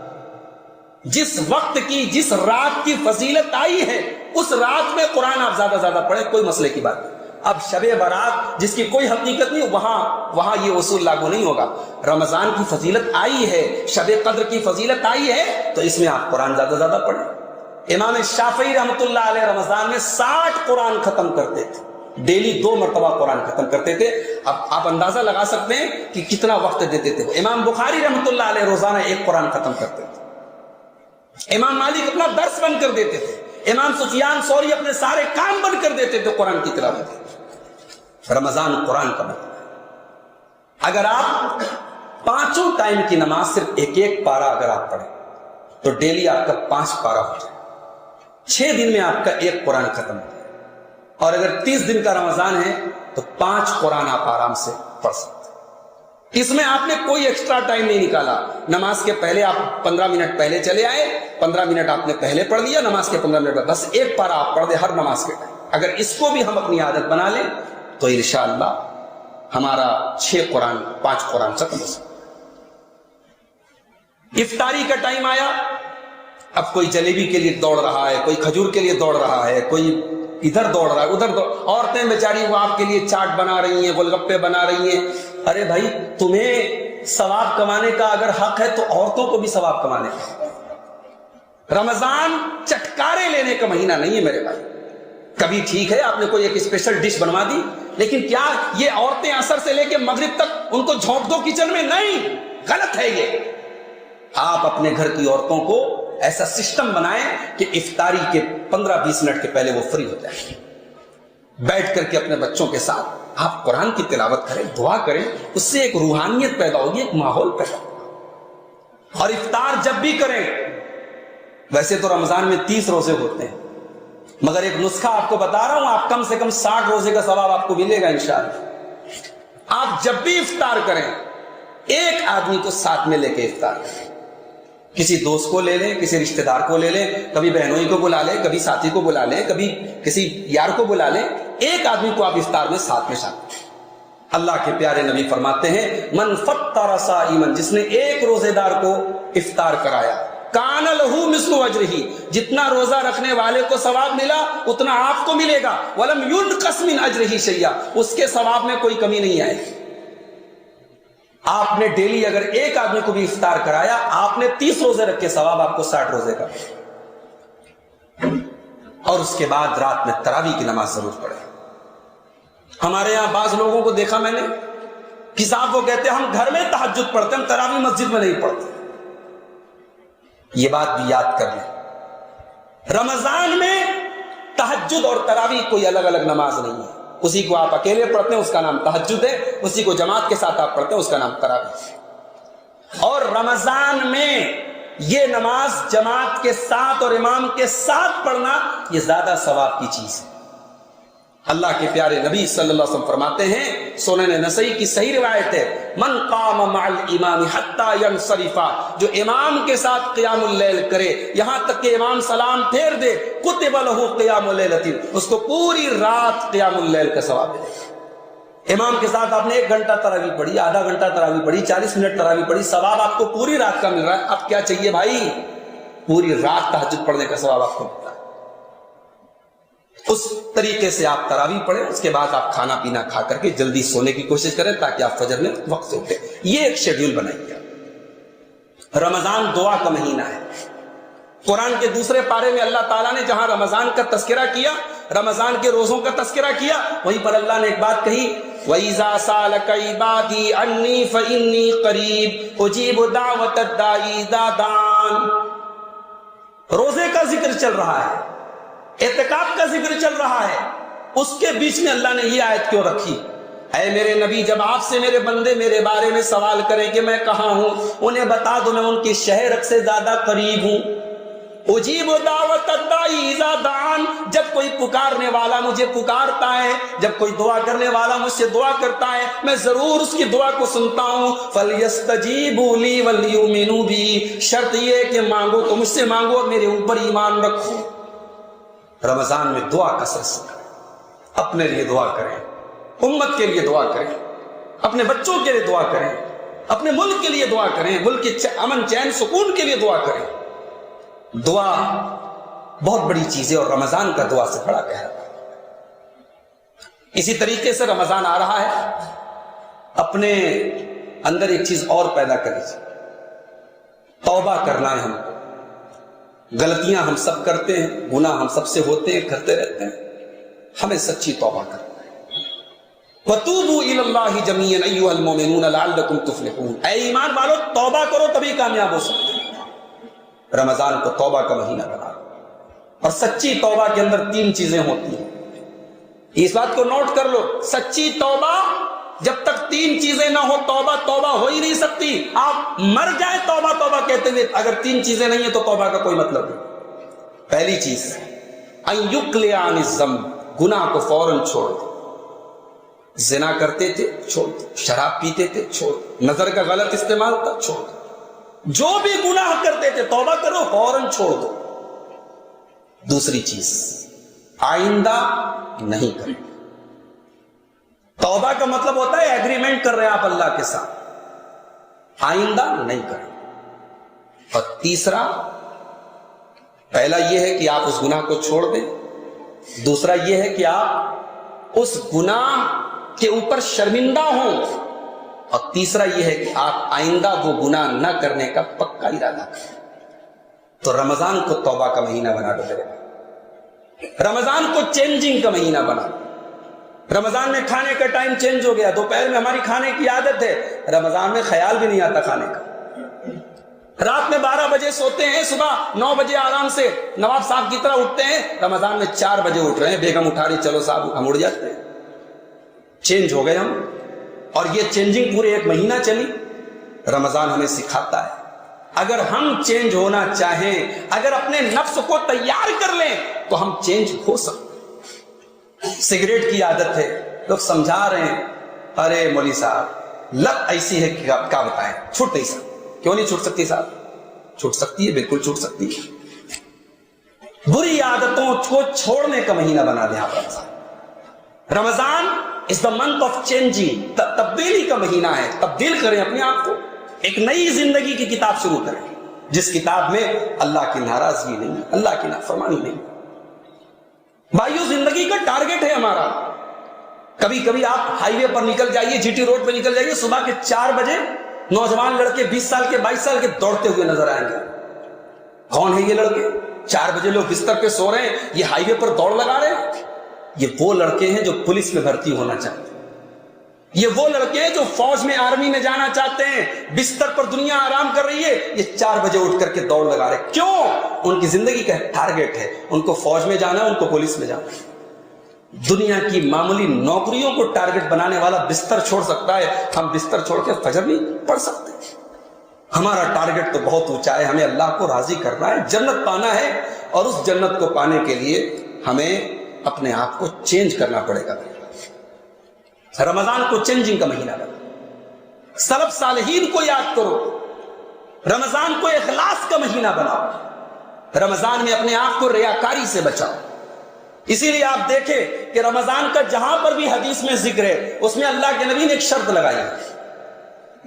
جس وقت کی، جس رات کی فضیلت آئی ہے اس رات میں قرآن آپ زیادہ زیادہ پڑھیں، کوئی مسئلے کی بات نہیں۔ اب شب برات جس کی کوئی حقیقت نہیں، وہاں یہ اصول لاگو نہیں ہوگا۔ رمضان کی فضیلت آئی ہے، شب قدر کی فضیلت آئی ہے، تو اس میں آپ قرآن زیادہ زیادہ پڑھیں۔ امام شافعی رحمۃ اللہ علیہ رمضان میں 60 قرآن ختم کرتے تھے، ڈیلی 2 مرتبہ قرآن ختم کرتے تھے۔ اب آپ اندازہ لگا سکتے ہیں کہ کتنا وقت دیتے تھے۔ امام بخاری رحمۃ اللہ علیہ روزانہ 1 قرآن ختم کرتے تھے۔ امام مالک اپنا درس بند کر دیتے تھے، امام سفیان ثوری اپنے سارے کام بند کر دیتے تھے قرآن کی تلاوت۔ رمضان قرآن کا مہینہ، اگر آپ 5 ٹائم کی نماز صرف ایک پارہ اگر آپ پڑھیں تو ڈیلی آپ کا 5 پارہ ہو جائے، 6 دن میں آپ کا 1 قرآن ختم ہو جائے، اور اگر 30 دن کا رمضان ہے تو 5 قرآن آپ آرام سے پڑھ سکتے۔ اس میں آپ نے کوئی ایکسٹرا ٹائم نہیں نکالا، نماز کے پہلے آپ 15 منٹ پہلے چلے آئے، 15 منٹ آپ نے پہلے پڑھ لیا، نماز کے 15 منٹ بس 1 پارہ آپ پڑھ دیں ہر نماز کے ٹائم۔ اگر اس کو بھی ہم اپنی عادت بنا لیں تو انشاءاللہ ہمارا 6 قرآن 5 قرآن ختم ہو سکتا۔ افطاری کا ٹائم آیا، اب کوئی جلیبی کے لیے دوڑ رہا ہے، کوئی کھجور کے لیے دوڑ رہا ہے، کوئی ادھر دوڑ رہا ہے ادھر دوڑ، عورتیں بیچاری وہ آپ کے لیے چاٹ بنا رہی ہیں، گول گپے بنا رہی ہیں۔ ارے بھائی، تمہیں ثواب کمانے کا اگر حق ہے تو عورتوں کو بھی ثواب کمانے کا۔ رمضان چٹکارے لینے کا مہینہ نہیں ہے میرے بھائی۔ کبھی ٹھیک ہے آپ نے کوئی ایک اسپیشل ڈش بنوا دی، لیکن کیا یہ عورتیں عصر سے لے کے مغرب تک ان کو جھونک دو کچن میں؟ نہیں، غلط ہے یہ۔ آپ اپنے گھر کی عورتوں کو ایسا سسٹم بنائیں کہ افطاری کے 15-20 منٹ کے پہلے وہ فری ہو جائیں، بیٹھ کر کے اپنے بچوں کے ساتھ آپ قرآن کی تلاوت کریں، دعا کریں، اس سے ایک روحانیت پیدا ہوگی، ایک ماحول پیدا ہوگا۔ اور افطار جب بھی کریں، ویسے تو رمضان میں 30 روزے ہوتے ہیں، مگر ایک نسخہ آپ کو بتا رہا ہوں، آپ کم سے کم 60 روزے کا ثواب آپ کو ملے گا انشاءاللہ۔ آپ جب بھی افطار کریں، ایک آدمی کو ساتھ میں لے کے افطار کریں، کسی دوست کو لے لیں، کسی رشتہ دار کو لے لیں، کبھی بہنوئی کو بلا لیں، کبھی ساتھی کو بلا لیں، کبھی کسی یار کو بلا لیں، ایک آدمی کو آپ افطار میں ساتھ میں شامل۔ اللہ کے پیارے نبی فرماتے ہیں من فطر صائما، جس نے ایک روزے دار کو افطار کرایا، کان لہو مثل اجرہ، جتنا روزہ رکھنے والے کو ثواب ملا اتنا آپ کو ملے گا، ولم ينقص من اجرہ شیئا، اس کے ثواب میں کوئی کمی نہیں آئے گی۔ آپ نے ڈیلی اگر ایک آدمی کو بھی افطار کرایا، آپ نے 30 روزے رکھ کے ثواب آپ کو 60 روزے کا۔ اور اس کے بعد رات میں تراویح کی نماز ضرور پڑھے۔ ہمارے یہاں بعض لوگوں کو دیکھا میں نے کہ صاحب وہ کہتے ہیں ہم گھر میں تہجد پڑھتے ہیں، ہم تراویح مسجد میں نہیں پڑھتے۔ یہ بات بھی یاد کر لیں، رمضان میں تہجد اور تراویح کوئی الگ الگ نماز نہیں ہے۔ اسی کو آپ اکیلے پڑھتے ہیں اس کا نام تہجد ہے، اسی کو جماعت کے ساتھ آپ پڑھتے ہیں اس کا نام تراویح ہے۔ اور رمضان میں یہ نماز جماعت کے ساتھ اور امام کے ساتھ پڑھنا یہ زیادہ ثواب کی چیز ہے۔ اللہ کے پیارے نبی صلی اللہ علیہ وسلم فرماتے ہیں، سنن نسائی کی صحیح روایت ہے، من قام مع الامام حتی ینصرف، جو امام کے ساتھ قیام اللیل کرے یہاں تک کہ امام سلام پھیر دے، کتب لہ قیام اللیلۃ، اس کو پوری رات قیام اللیل کا ثواب ملے گا۔ امام کے ساتھ آپ نے 1 گھنٹہ تراویح پڑھی، آدھا گھنٹہ تراویح پڑھی، 40 منٹ تراویح پڑھی، ثواب آپ کو پوری رات کا مل رہا ہے۔ اب کیا چاہیے بھائی؟ پوری رات تہجد پڑھنے کا ثواب آپ کو ملتا ہے۔ اس طریقے سے آپ تراویح پڑھیں، اس کے بعد آپ کھانا پینا کھا کر کے جلدی سونے کی کوشش کریں تاکہ آپ فجر میں وقت سے اٹھیں۔ یہ ایک شیڈیول بنائیے۔ رمضان دعا کا مہینہ ہے۔ قرآن کے دوسرے پارے میں اللہ تعالیٰ نے جہاں رمضان کا تذکرہ کیا، رمضان کے روزوں کا تذکرہ کیا، وہیں پر اللہ نے ایک بات کہی، وَإِذَا سَأَلَكَ عِبَادِي عَنِّي فَإِنِّي قَرِيبٌ أُجِيبُ دَعْوَةَ الدَّاعِ إِذَا دَعَانِ۔ روزے کا ذکر چل رہا ہے، اعتکاف کا ذکر چل رہا ہے، اس کے بیچ میں اللہ نے یہ آیت کیوں رکھی؟ اے میرے نبی، جب آپ سے میرے بندے میرے بارے میں سوال کریں کہ میں کہاں ہوں، انہیں بتا دو میں ان کی شہر سے زیادہ قریب ہوں۔ اجیب دعوت الداعی اذا دعان، جب کوئی پکارنے والا مجھے پکارتا ہے، جب کوئی دعا کرنے والا مجھ سے دعا کرتا ہے، میں ضرور اس کی دعا کو سنتا ہوں۔ فَلْيَسْتَجِيبُوا لِي وَلْيُؤْمِنُوا بِي، شرط یہ ہے کہ مانگو تو مجھ سے مانگو اور میرے اوپر ایمان رکھو۔ رمضان میں دعا کا سلسلہ کریں، اپنے لیے دعا کریں، امت کے لیے دعا کریں، اپنے بچوں کے لیے دعا کریں، اپنے ملک کے لیے دعا کریں، ملک کے امن چین سکون کے لیے دعا کریں۔ دعا بہت بڑی چیز ہے اور رمضان کا دعا سے بڑا گہرا۔ اسی طریقے سے رمضان آ رہا ہے، اپنے اندر ایک چیز اور پیدا کر لیجیے، توبہ کرنا ہے ہم کو۔ غلطیاں ہم سب کرتے ہیں، گناہ ہم سب سے ہوتے ہیں، کرتے رہتے ہیں، ہمیں سچی توبہ کرنا ہے۔ وَتُوبُوا إِلَى اللَّهِ جَمِيعًا أَيُّهَا الْمُؤْمِنُونَ لَعَلَّكُمْ تُفْلِحُونَ، اے ایمان والو توبہ کرو تبھی کامیاب ہو سکتے ہیں۔ رمضان کو توبہ کا مہینہ بنا، اور سچی توبہ کے اندر 3 چیزیں ہوتی ہیں، اس بات کو نوٹ کر لو، سچی توبہ جب تک 3 چیزیں نہ ہو توبہ توبہ ہو ہی نہیں سکتی۔ آپ مر جائیں توبہ توبہ کہتے ہوئے، اگر 3 چیزیں نہیں ہیں تو توبہ کا کوئی مطلب نہیں۔ پہلی چیز ان یقلع عن الذنب، گناہ کو فوراً چھوڑ دو۔ زنا کرتے تھے چھوڑ دو، شراب پیتے تھے چھوڑ دو، نظر کا غلط استعمال تھا چھوڑ دو، جو بھی گناہ کرتے تھے توبہ کرو، فوراً چھوڑ دو۔ دوسری چیز آئندہ نہیں کریں۔ توبہ کا مطلب ہوتا ہے ایگریمنٹ کر رہے ہیں آپ اللہ کے ساتھ، آئندہ نہیں کریں۔ اور تیسرا، پہلا یہ ہے کہ آپ اس گناہ کو چھوڑ دیں، دوسرا یہ ہے کہ آپ اس گناہ کے اوپر شرمندہ ہوں، اور تیسرا یہ ہے کہ آپ آئندہ وہ گناہ نہ کرنے کا پکا ارادہ کریں۔ تو رمضان کو توبہ کا مہینہ بنا دو میرے بھائی، رمضان کو چینجنگ کا مہینہ بنا۔ رمضان میں کھانے کا ٹائم چینج ہو گیا، دوپہر میں ہماری کھانے کی عادت ہے، رمضان میں خیال بھی نہیں آتا کھانے کا۔ رات میں 12 بجے سوتے ہیں، صبح 9 بجے آرام سے نواب صاحب کی طرح اٹھتے ہیں، رمضان میں 4 بجے اٹھ رہے ہیں، بیگم اٹھا رہی، چلو صاحب ہم اڑ جاتے ہیں۔ چینج ہو گئے ہم، اور یہ چینجنگ پورے 1 مہینہ چلی۔ رمضان ہمیں سکھاتا ہے اگر ہم چینج ہونا چاہیں، اگر اپنے نفس کو تیار کر لیں تو ہم چینج ہو سکتے۔ سگریٹ کی عادت ہے، لوگ سمجھا رہے ہیں، ارے مولوی صاحب لت ایسی ہے کہ کیا بتائیں، چھوٹ نہیں سکتی۔ کیوں نہیں چھوٹ سکتی صاحب؟ چھوٹ سکتی ہے، بالکل چھوٹ سکتی ہے۔ بری عادتوں کو چھوڑنے کا مہینہ بنا دیں آپ رمضان۔ رمضان is the month of changing، تبدیلی کا مہینہ ہے، تبدیل کریں اپنے آپ کو، ایک نئی زندگی کی کتاب شروع کریں۔ جس کتاب میں اللہ کی ناراضگی نہیں، اللہ کی نافرمانی نہیں۔ بھائیو، زندگی کا ٹارگٹ ہے ہمارا۔ کبھی کبھی آپ ہائی وے پر نکل جائیے، جی ٹی روڈ پہ نکل جائیے، صبح کے 4 بجے نوجوان لڑکے 20 سال کے 22 سال کے دوڑتے ہوئے نظر آئیں گے۔ کون ہے یہ لڑکے؟ 4 بجے لوگ بستر پہ سو رہے ہیں، یہ ہائی وے پر دوڑ لگا رہے ہیں۔ یہ وہ لڑکے ہیں جو پولیس میں بھرتی ہونا چاہتے ہیں، یہ وہ لڑکے ہیں جو فوج میں، آرمی میں جانا چاہتے ہیں۔ بستر پر دنیا آرام کر رہی ہے، یہ 4 بجے اٹھ کر کے دوڑ لگا رہے ہیں۔ کیوں؟ ان کی زندگی کا ٹارگٹ ہے، ان کو فوج میں جانا ہے، ان کو پولیس میں جانا ہے۔ دنیا کی معمولی نوکریوں کو ٹارگٹ بنانے والا بستر چھوڑ سکتا ہے، ہم بستر چھوڑ کے فجر نہیں پڑھ سکتے۔ ہمارا ٹارگٹ تو بہت اونچا ہے، ہمیں اللہ کو راضی کرنا ہے، جنت پانا ہے، اور اس جنت کو پانے کے لیے ہمیں اپنے آپ کو چینج کرنا پڑے گا۔ رمضان کو چینجنگ کا مہینہ بنا، سلف صالحین کو یاد کرو، رمضان کو اخلاص کا مہینہ بناؤ، رمضان میں اپنے آپ کو ریاکاری سے بچاؤ۔ اسی لیے آپ دیکھیں کہ رمضان کا جہاں پر بھی حدیث میں ذکر ہے، اس میں اللہ کے نبی نے ایک شرط لگائی ہے،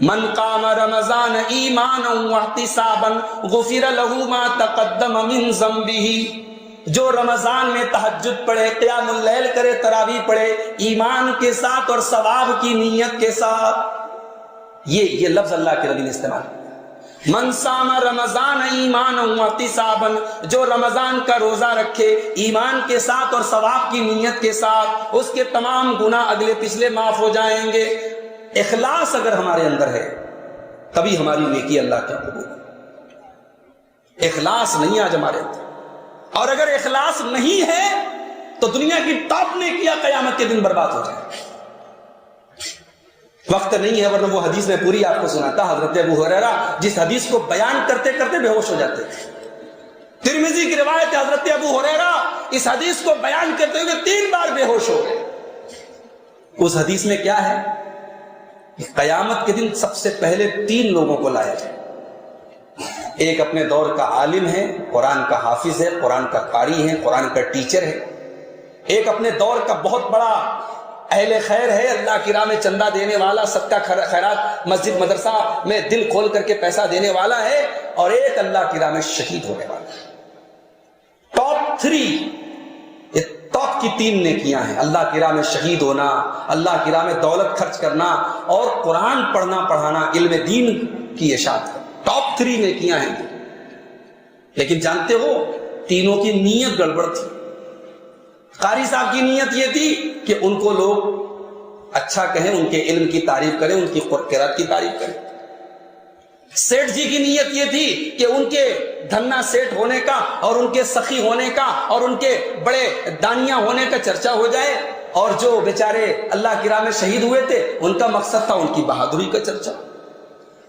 من قام رمضان ایمانا واحتسابا غفر له ما تقدم من ذنبه۔ جو رمضان میں تہجد پڑھے، قیام اللیل کرے، تراویح پڑھے، ایمان کے ساتھ اور ثواب کی نیت کے ساتھ، یہ لفظ اللہ کے نبی نے استعمال کیا۔ من صام رمضان ایمانا واحتسابا، جو رمضان کا روزہ رکھے ایمان کے ساتھ اور ثواب کی نیت کے ساتھ، اس کے تمام گناہ اگلے پچھلے معاف ہو جائیں گے۔ اخلاص اگر ہمارے اندر ہے تبھی ہماری نیکی اللہ کا قبول ہے۔ اخلاص نہیں آج ہمارے اندر، اور اگر اخلاص نہیں ہے تو دنیا کی ٹاپ نیکیاں قیامت کے دن برباد ہو جائیں۔ وقت نہیں ہے ورنہ وہ حدیث میں پوری آپ کو سناتا۔ حضرت ابو ہریرہ جس حدیث کو بیان کرتے کرتے بے ہوش ہو جاتے تھے۔ ترمذی کی روایت ہے، حضرت ابو ہریرہ اس حدیث کو بیان کرتے ہوئے 3 بار بے ہوش ہو گئے۔ اس حدیث میں کیا ہے؟ قیامت کے دن سب سے پہلے 3 لوگوں کو لایا جائے۔ ایک اپنے دور کا عالم ہے، قرآن کا حافظ ہے، قرآن کا قاری ہے، قرآن کا ٹیچر ہے۔ ایک اپنے دور کا بہت بڑا اہل خیر ہے، اللہ کی راہ میں چندہ دینے والا، صدقہ خیرات مسجد مدرسہ میں دل کھول کر کے پیسہ دینے والا ہے، اور ایک اللہ کی راہ میں شہید ہونے والا ہے۔ ٹاپ 3، یہ ٹاپ کی 3 نیکیاں ہیں، اللہ کی راہ میں شہید ہونا، اللہ کی راہ میں دولت خرچ کرنا، اور قرآن پڑھنا پڑھانا، علم دین کی اشاعت کرنا۔ ٹاپ 3 نیکیاں ہیں۔ لیکن جانتے ہو تینوں کی نیت گڑبڑ تھی۔ قاری صاحب کی نیت یہ تھی کہ ان کو لوگ اچھا کہیں، ان کے علم کی تعریف کریں، ان کی قرآن کی تعریف کریں۔ سیٹھ جی کی نیت یہ تھی کہ ان کے دھنا سیٹھ ہونے کا، اور ان کے سخی ہونے کا، اور ان کے بڑے دانیہ ہونے کا چرچا ہو جائے، اور جو بیچارے اللہ کی راہ میں شہید ہوئے تھے ان کا مقصد تھا ان کی بہادری کا چرچا۔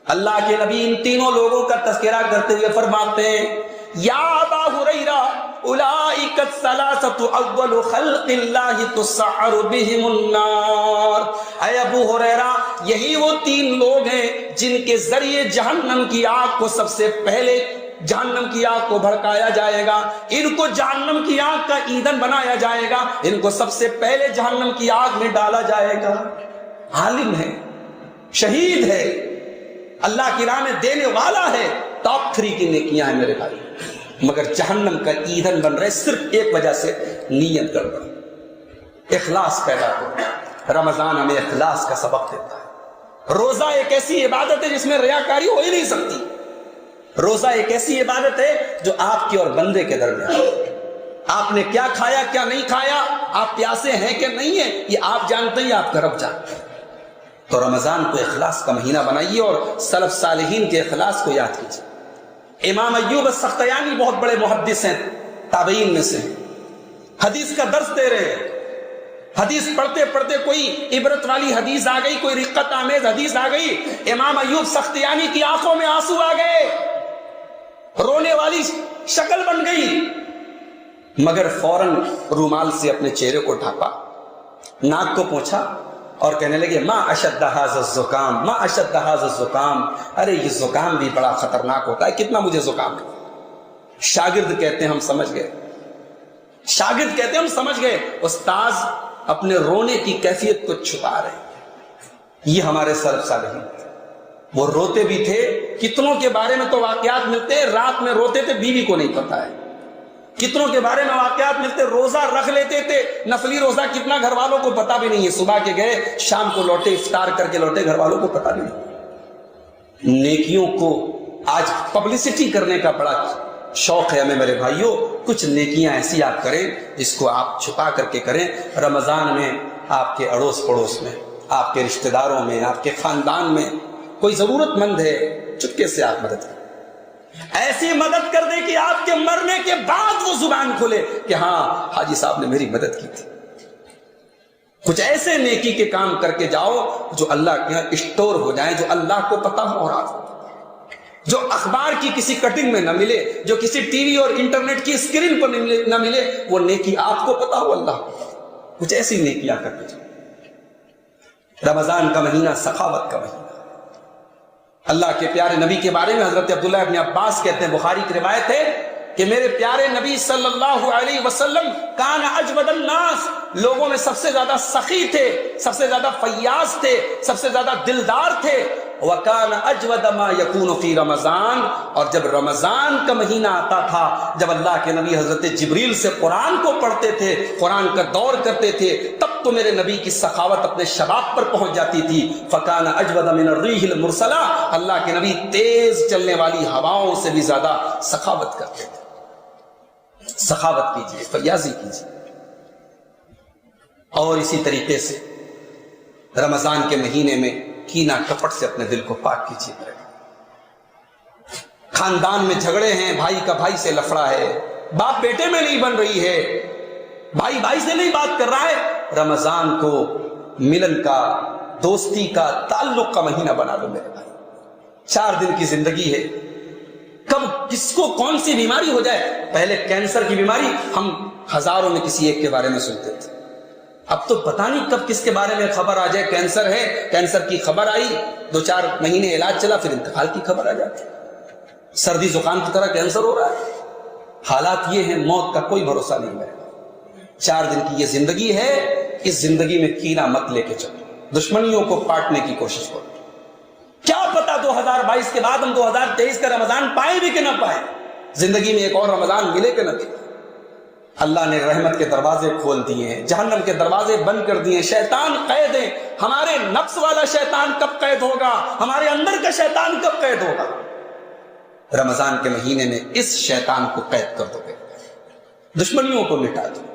اللہ کے نبی ان تینوں لوگوں کا تذکرہ کرتے ہوئے فرماتے ہیں، یا ابا ہریرہ اولئک الثلاثۃ اول خلق اللہ تسعر بہم النار۔ اے ابو ہریرہ، یہی وہ 3 لوگ ہیں جن کے ذریعے جہنم کی آگ کو سب سے پہلے جہنم کی آگ کو بھڑکایا جائے گا، ان کو جہنم کی آگ کا ایندھن بنایا جائے گا، ان کو سب سے پہلے جہنم کی آگ میں ڈالا جائے گا۔ عالم ہے، شہید ہے، اللہ کی راہ میں دینے والا ہے، ٹاپ 3 کی نیکیاں ہیں میرے بھائی، مگر جہنم کا ایندھن بن رہے صرف ایک وجہ سے، نیت گڑبڑ۔ اخلاص پیدا کرو۔ رمضان ہمیں اخلاص کا سبق دیتا ہے۔ روزہ ایک ایسی عبادت ہے جس میں ریاکاری ہو ہی نہیں سکتی۔ روزہ ایک ایسی عبادت ہے جو آپ کی اور بندے کے درمیان، آپ نے کیا کھایا کیا نہیں کھایا، آپ پیاسے ہیں کہ نہیں ہیں، یہ آپ جانتے ہیں، آپ کا رب جانتے ہیں۔ تو رمضان کو اخلاص کا مہینہ بنائیے اور سلف صالحین کے اخلاص کو یاد کیجیے۔ امام ایوب السختیانی بہت بڑے محدث ہیں، تابعین میں سے ہیں، حدیث کا درس دے رہے ہیں۔ حدیث پڑھتے پڑھتے کوئی عبرت والی حدیث آ گئی، کوئی رقت آمیز حدیث آ گئی، امام ایوب سختیانی کی آنکھوں میں آنسو آ گئے، رونے والی شکل بن گئی، مگر فوراً رومال سے اپنے چہرے کو ڈھانپا، ناک کو پوچھا، اور کہنے لگے ما اشد ھذا الزکام، ما اشد ھذا الزکام، ارے یہ زکام بھی بڑا خطرناک ہوتا ہے، کتنا مجھے زکام ہے۔ شاگرد کہتے ہیں ہم سمجھ گئے، شاگرد کہتے ہیں ہم سمجھ گئے، استاذ اپنے رونے کی کیفیت کو چھپا رہے ہیں۔ یہ ہمارے سلف صالحین، وہ روتے بھی تھے. کتنوں کے بارے میں تو واقعات ملتے ہیں رات میں روتے تھے, بیوی کو نہیں پتا ہے. کتنوں کے بارے میں واقعات ملتے, روزہ رکھ لیتے تھے, نفلی روزہ کتنا گھر والوں کو پتا بھی نہیں ہے. صبح کے گئے, شام کو لوٹے, افطار کر کے لوٹے, گھر والوں کو پتا بھی نہیں. نیکیوں کو آج پبلسٹی کرنے کا بڑا شوق ہے ہمیں میرے بھائیوں. کچھ نیکیاں ایسی آپ کریں جس کو آپ چھپا کر کے کریں. رمضان میں آپ کے اڑوس پڑوس میں, آپ کے رشتہ داروں میں, آپ کے خاندان میں کوئی ضرورت مند ہے, چپکے سے آپ مدد کریں. ایسی مدد کر دیں کہ آپ کے مرنے کے بعد وہ زبان کھلے کہ ہاں حاجی صاحب نے میری مدد کی تھی. کچھ ایسے نیکی کے کام کر کے جاؤ جو اللہ کے یہاں اسٹور ہو جائیں, جو اللہ کو پتہ ہو رہا ہو, جو اخبار کی کسی کٹنگ میں نہ ملے, جو کسی ٹی وی اور انٹرنیٹ کی اسکرین پر نہ ملے. وہ نیکی آپ کو پتا ہو, اللہ کو. کچھ ایسی نیکیاں کر کے جاؤ. رمضان کا مہینہ سخاوت کا مہینہ. اللہ کے پیارے نبی کے بارے میں حضرت عبداللہ ابن عباس کہتے ہیں, بخاری کی روایت ہے کہ میرے پیارے نبی صلی اللہ علیہ وسلم کان اجود الناس, لوگوں میں سب سے زیادہ سخی تھے, سب سے زیادہ فیاض تھے, سب سے زیادہ دلدار تھے. وَكَانَ أَجْوَدَ مَا يَكُونُ فِي رمضان, اور جب رمضان کا مہینہ آتا تھا, جب اللہ کے نبی حضرت جبریل سے قرآن کو پڑھتے تھے, قرآن کا دور کرتے تھے, تب تو میرے نبی کی سخاوت اپنے شباب پر پہنچ جاتی تھی. فَكَانَ أَجْوَدَ مِنَ الرِّيحِ الْمُرْسَلَةِ, اللہ کے نبی تیز چلنے والی ہواؤں سے بھی زیادہ سخاوت کرتے تھے. سخاوت کیجیے, فیاضی کیجیے. اور اسی طریقے سے رمضان کے مہینے میں کینہ کپٹ سے اپنے دل کو پاک کیجیے. خاندان میں جھگڑے ہیں, بھائی کا بھائی سے لفڑا ہے, باپ بیٹے میں نہیں بن رہی ہے, بھائی بھائی سے نہیں بات کر رہا ہے. رمضان کو ملن کا, دوستی کا, تعلق کا مہینہ بنا لو میرے بھائی. 4 دن کی زندگی ہے, کب کس کو کون سی بیماری ہو جائے. پہلے کینسر کی بیماری ہم ہزاروں میں کسی ایک کے بارے میں سنتے تھے, اب تو پتہ نہیں کب کس کے بارے میں خبر آ جائے. کینسر ہے, کینسر کی خبر آئی, 2-4 مہینے علاج چلا, پھر انتقال کی خبر آ جاتی. سردی زکام کی طرح کینسر ہو رہا ہے. حالات یہ ہیں, موت کا کوئی بھروسہ نہیں ہے. 4 دن کی یہ زندگی ہے, اس زندگی میں کینہ مت لے کے چلو, دشمنیوں کو پاٹنے کی کوشش کرو. کیا پتا 2022 کے بعد ہم 2023 کا رمضان پائیں بھی کہ نہ پائیں, زندگی میں ایک اور رمضان ملے کہ نہ ملے. اللہ نے رحمت کے دروازے کھول دیے ہیں, جہنم کے دروازے بند کر دیے ہیں. شیطان قید ہے. ہمارے نفس والا شیطان کب قید ہوگا, ہمارے اندر کا شیطان کب قید ہوگا. رمضان کے مہینے میں اس شیطان کو قید کر دو گے, دشمنیوں کو مٹا دو.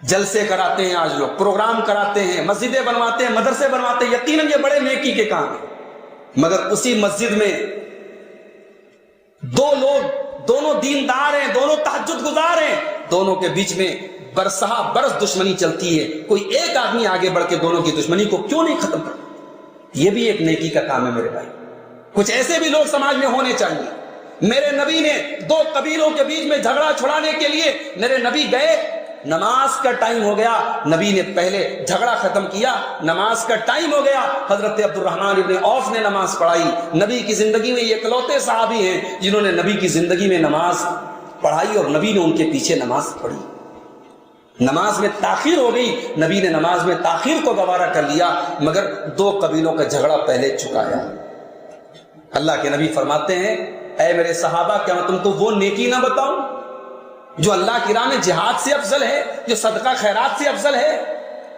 جلسے کراتے ہیں آج لوگ, پروگرام کراتے ہیں, مسجدیں بنواتے ہیں, مدرسے بنواتے ہیں, یقیناً یہ بڑے نیکی کے کام ہیں. مگر اسی مسجد میں 2 لوگ, دونوں دیندار ہیں, دونوں تہجد گزار ہیں, دونوں کے بیچ میں برسہ برس دشمنی چلتی ہے. کوئی ایک آدمی آگے بڑھ کے دونوں کی دشمنی کو کیوں نہیں ختم کرتا. یہ بھی ایک نیکی کا کام ہے میرے بھائی. کچھ ایسے بھی لوگ سماج میں ہونے چاہیے. میرے نبی نے 2 قبیلوں کے بیچ میں جھگڑا چھڑانے کے لیے میرے نبی گئے, نماز کا ٹائم ہو گیا, نبی نے پہلے جھگڑا ختم کیا, نماز کا ٹائم ہو گیا, حضرت عبد الرحمن ابن عوف نے نماز پڑھائی. نبی کی زندگی میں یہ اکلوتے صحابی ہیں جنہوں نے نبی کی زندگی میں نماز پڑھائی, اور نبی نے ان کے پیچھے نماز پڑھی. نماز میں تاخیر ہو گئی, نبی نے نماز میں تاخیر کو گوارا کر لیا, مگر 2 قبیلوں کا جھگڑا پہلے چکایا. اللہ کے نبی فرماتے ہیں, اے میرے صحابہ, کیا میں تم کو وہ نیکی نہ بتاؤں جو اللہ کی راہ میں جہاد سے افضل ہے, جو صدقہ خیرات سے افضل ہے.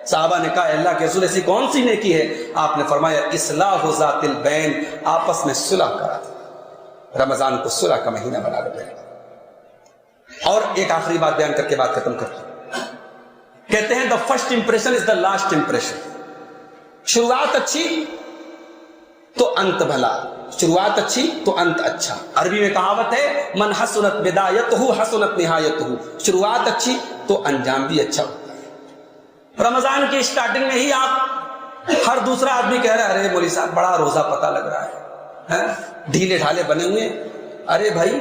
صحابہ نے کہا, اللہ کے رسول ایسی کون سی نیکی ہے. آپ نے فرمایا, اصلاح ذات البین, آپس میں صلح کرا دو. رمضان کو صلح کا مہینہ بنا لو. اور ایک آخری بات بیان کر کے بات ختم کرتا ہوں. کہتے ہیں, the first impression is the last impression. شروعات اچھی تو انت بھلا, شروعات اچھی تو انت اچھا. عربی میں کہاوت ہے, من حسنت بدایتہ حسنت نہایتہ, شروعات اچھی تو انجام بھی اچھا ہوتا ہے. رمضان کی اسٹارٹنگ میں ہی آپ, ہر دوسرا آدمی کہہ رہا ہے, ارے مولوی صاحب بڑا روزہ پتہ لگ رہا ہے, ڈھیلے ڈھالے بنے ہوئے. ارے بھائی,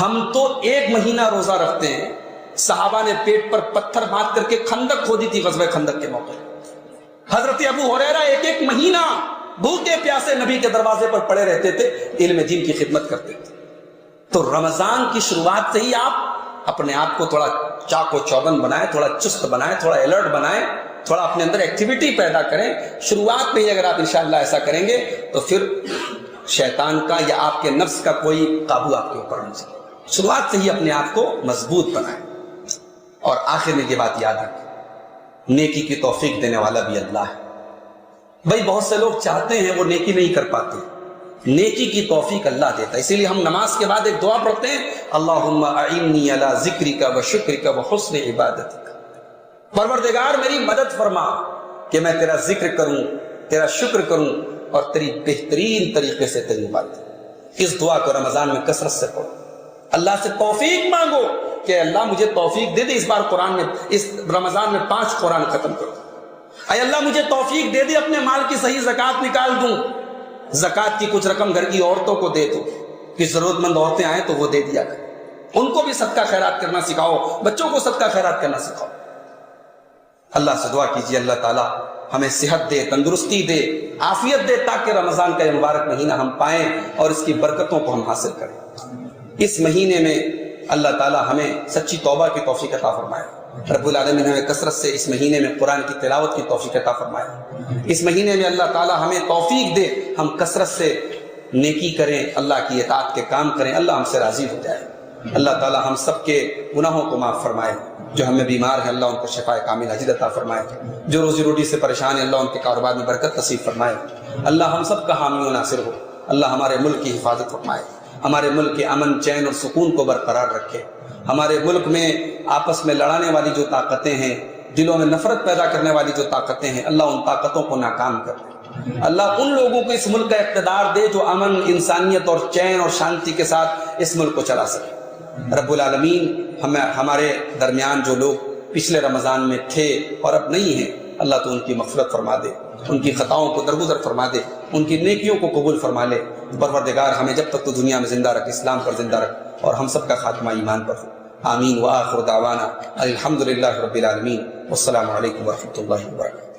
ہم تو 1 مہینہ روزہ رکھتے ہیں. صحابہ نے پیٹ پر پتھر باندھ کر کے خندق کھودی تھی غزوہ خندق کے موقع. حضرت ابو ہریرہ 1 مہینہ بھوکے پیاسے نبی کے دروازے پر پڑے رہتے تھے, علم دین کی خدمت کرتے تھے. تو رمضان کی شروعات سے ہی آپ اپنے آپ کو تھوڑا چاق و چوبند بنائیں, تھوڑا چست بنائیں, تھوڑا الرٹ بنائیں, تھوڑا اپنے اندر ایکٹیویٹی پیدا کریں. شروعات میں ہی اگر آپ انشاءاللہ ایسا کریں گے تو پھر شیطان کا یا آپ کے نفس کا کوئی قابو آپ کے اوپر نہیں سکے. شروعات سے ہی اپنے آپ کو مضبوط بنائیں. اور آخر میں یہ بات یاد رکھیں، نیکی کی توفیق دینے والا بھی اللہ ہے. بھائی بہت سے لوگ چاہتے ہیں وہ نیکی نہیں کر پاتے، نیکی کی توفیق اللہ دیتا ہے. اسی لیے ہم نماز کے بعد ایک دعا پڑھتے ہیں، اللہم اعنی علی ذکرک و شکرک و حسن عبادتک. پروردگار میری مدد فرما کہ میں تیرا ذکر کروں، تیرا شکر کروں اور تیری بہترین طریقے سے تیری عبادت. اس دعا کو رمضان میں کثرت سے پڑھو. اللہ سے توفیق مانگو کہ اللہ مجھے توفیق دے دے اس بار قرآن میں، اس رمضان میں 5 قرآن ختم کرو. اے اللہ مجھے توفیق دے دے اپنے مال کی صحیح زکوٰۃ نکال دوں، زکوٰۃ کی کچھ رقم گھر کی عورتوں کو دے دو، کہ ضرورت مند عورتیں آئیں تو وہ دے دیا کریں. ان کو بھی صدقہ خیرات کرنا سکھاؤ، بچوں کو صدقہ خیرات کرنا سکھاؤ. اللہ سے دعا کیجیے اللہ تعالیٰ ہمیں صحت دے، تندرستی دے، عافیت دے، تاکہ رمضان کا یہ مبارک مہینہ ہم پائیں اور اس کی برکتوں کو ہم حاصل کریں. اس مہینے میں اللہ تعالیٰ ہمیں سچی توبہ کی توفیق عطا فرمائے. رب العالمین ہمیں کثرت سے اس مہینے میں قرآن کی تلاوت کی توفیق عطا فرمائے. اس مہینے میں اللہ تعالیٰ ہمیں توفیق دے ہم کثرت سے نیکی کریں، اللہ کی اطاعت کے کام کریں، اللہ ہم سے راضی ہو جائے. اللہ تعالیٰ ہم سب کے گناہوں کو معاف فرمائے. جو ہمیں بیمار ہیں اللہ ان کو شفائے کامل عاجل عطا فرمائے. جو روزی روٹی سے پریشان ہیں اللہ ان کے کاروبار میں برکت نصیب فرمائے. اللہ ہم سب کا حامی و ناصر ہو. اللہ ہمارے ملک کی حفاظت فرمائے، ہمارے ملک کے امن چین اور سکون کو برقرار رکھے. ہمارے ملک میں آپس میں لڑانے والی جو طاقتیں ہیں، دلوں میں نفرت پیدا کرنے والی جو طاقتیں ہیں، اللہ ان طاقتوں کو ناکام کر دے. اللہ ان لوگوں کو اس ملک کا اقتدار دے جو امن، انسانیت اور چین اور شانتی کے ساتھ اس ملک کو چلا سکے. رب العالمین ہمارے درمیان جو لوگ پچھلے رمضان میں تھے اور اب نہیں ہیں، اللہ تو ان کی مغفرت فرما دے، ان کی خطاؤں کو درگزر فرما دے، ان کی نیکیوں کو قبول فرما لے. پروردگار ہمیں جب تک تو دنیا میں زندہ رکھ، اسلام پر زندہ رکھ، اور ہم سب کا خاتمہ ایمان پر ہو. آمین. وآخر دعوانا الحمدللہ رب العالمین. والسلام علیکم ورحمۃ اللہ وبرکاتہ.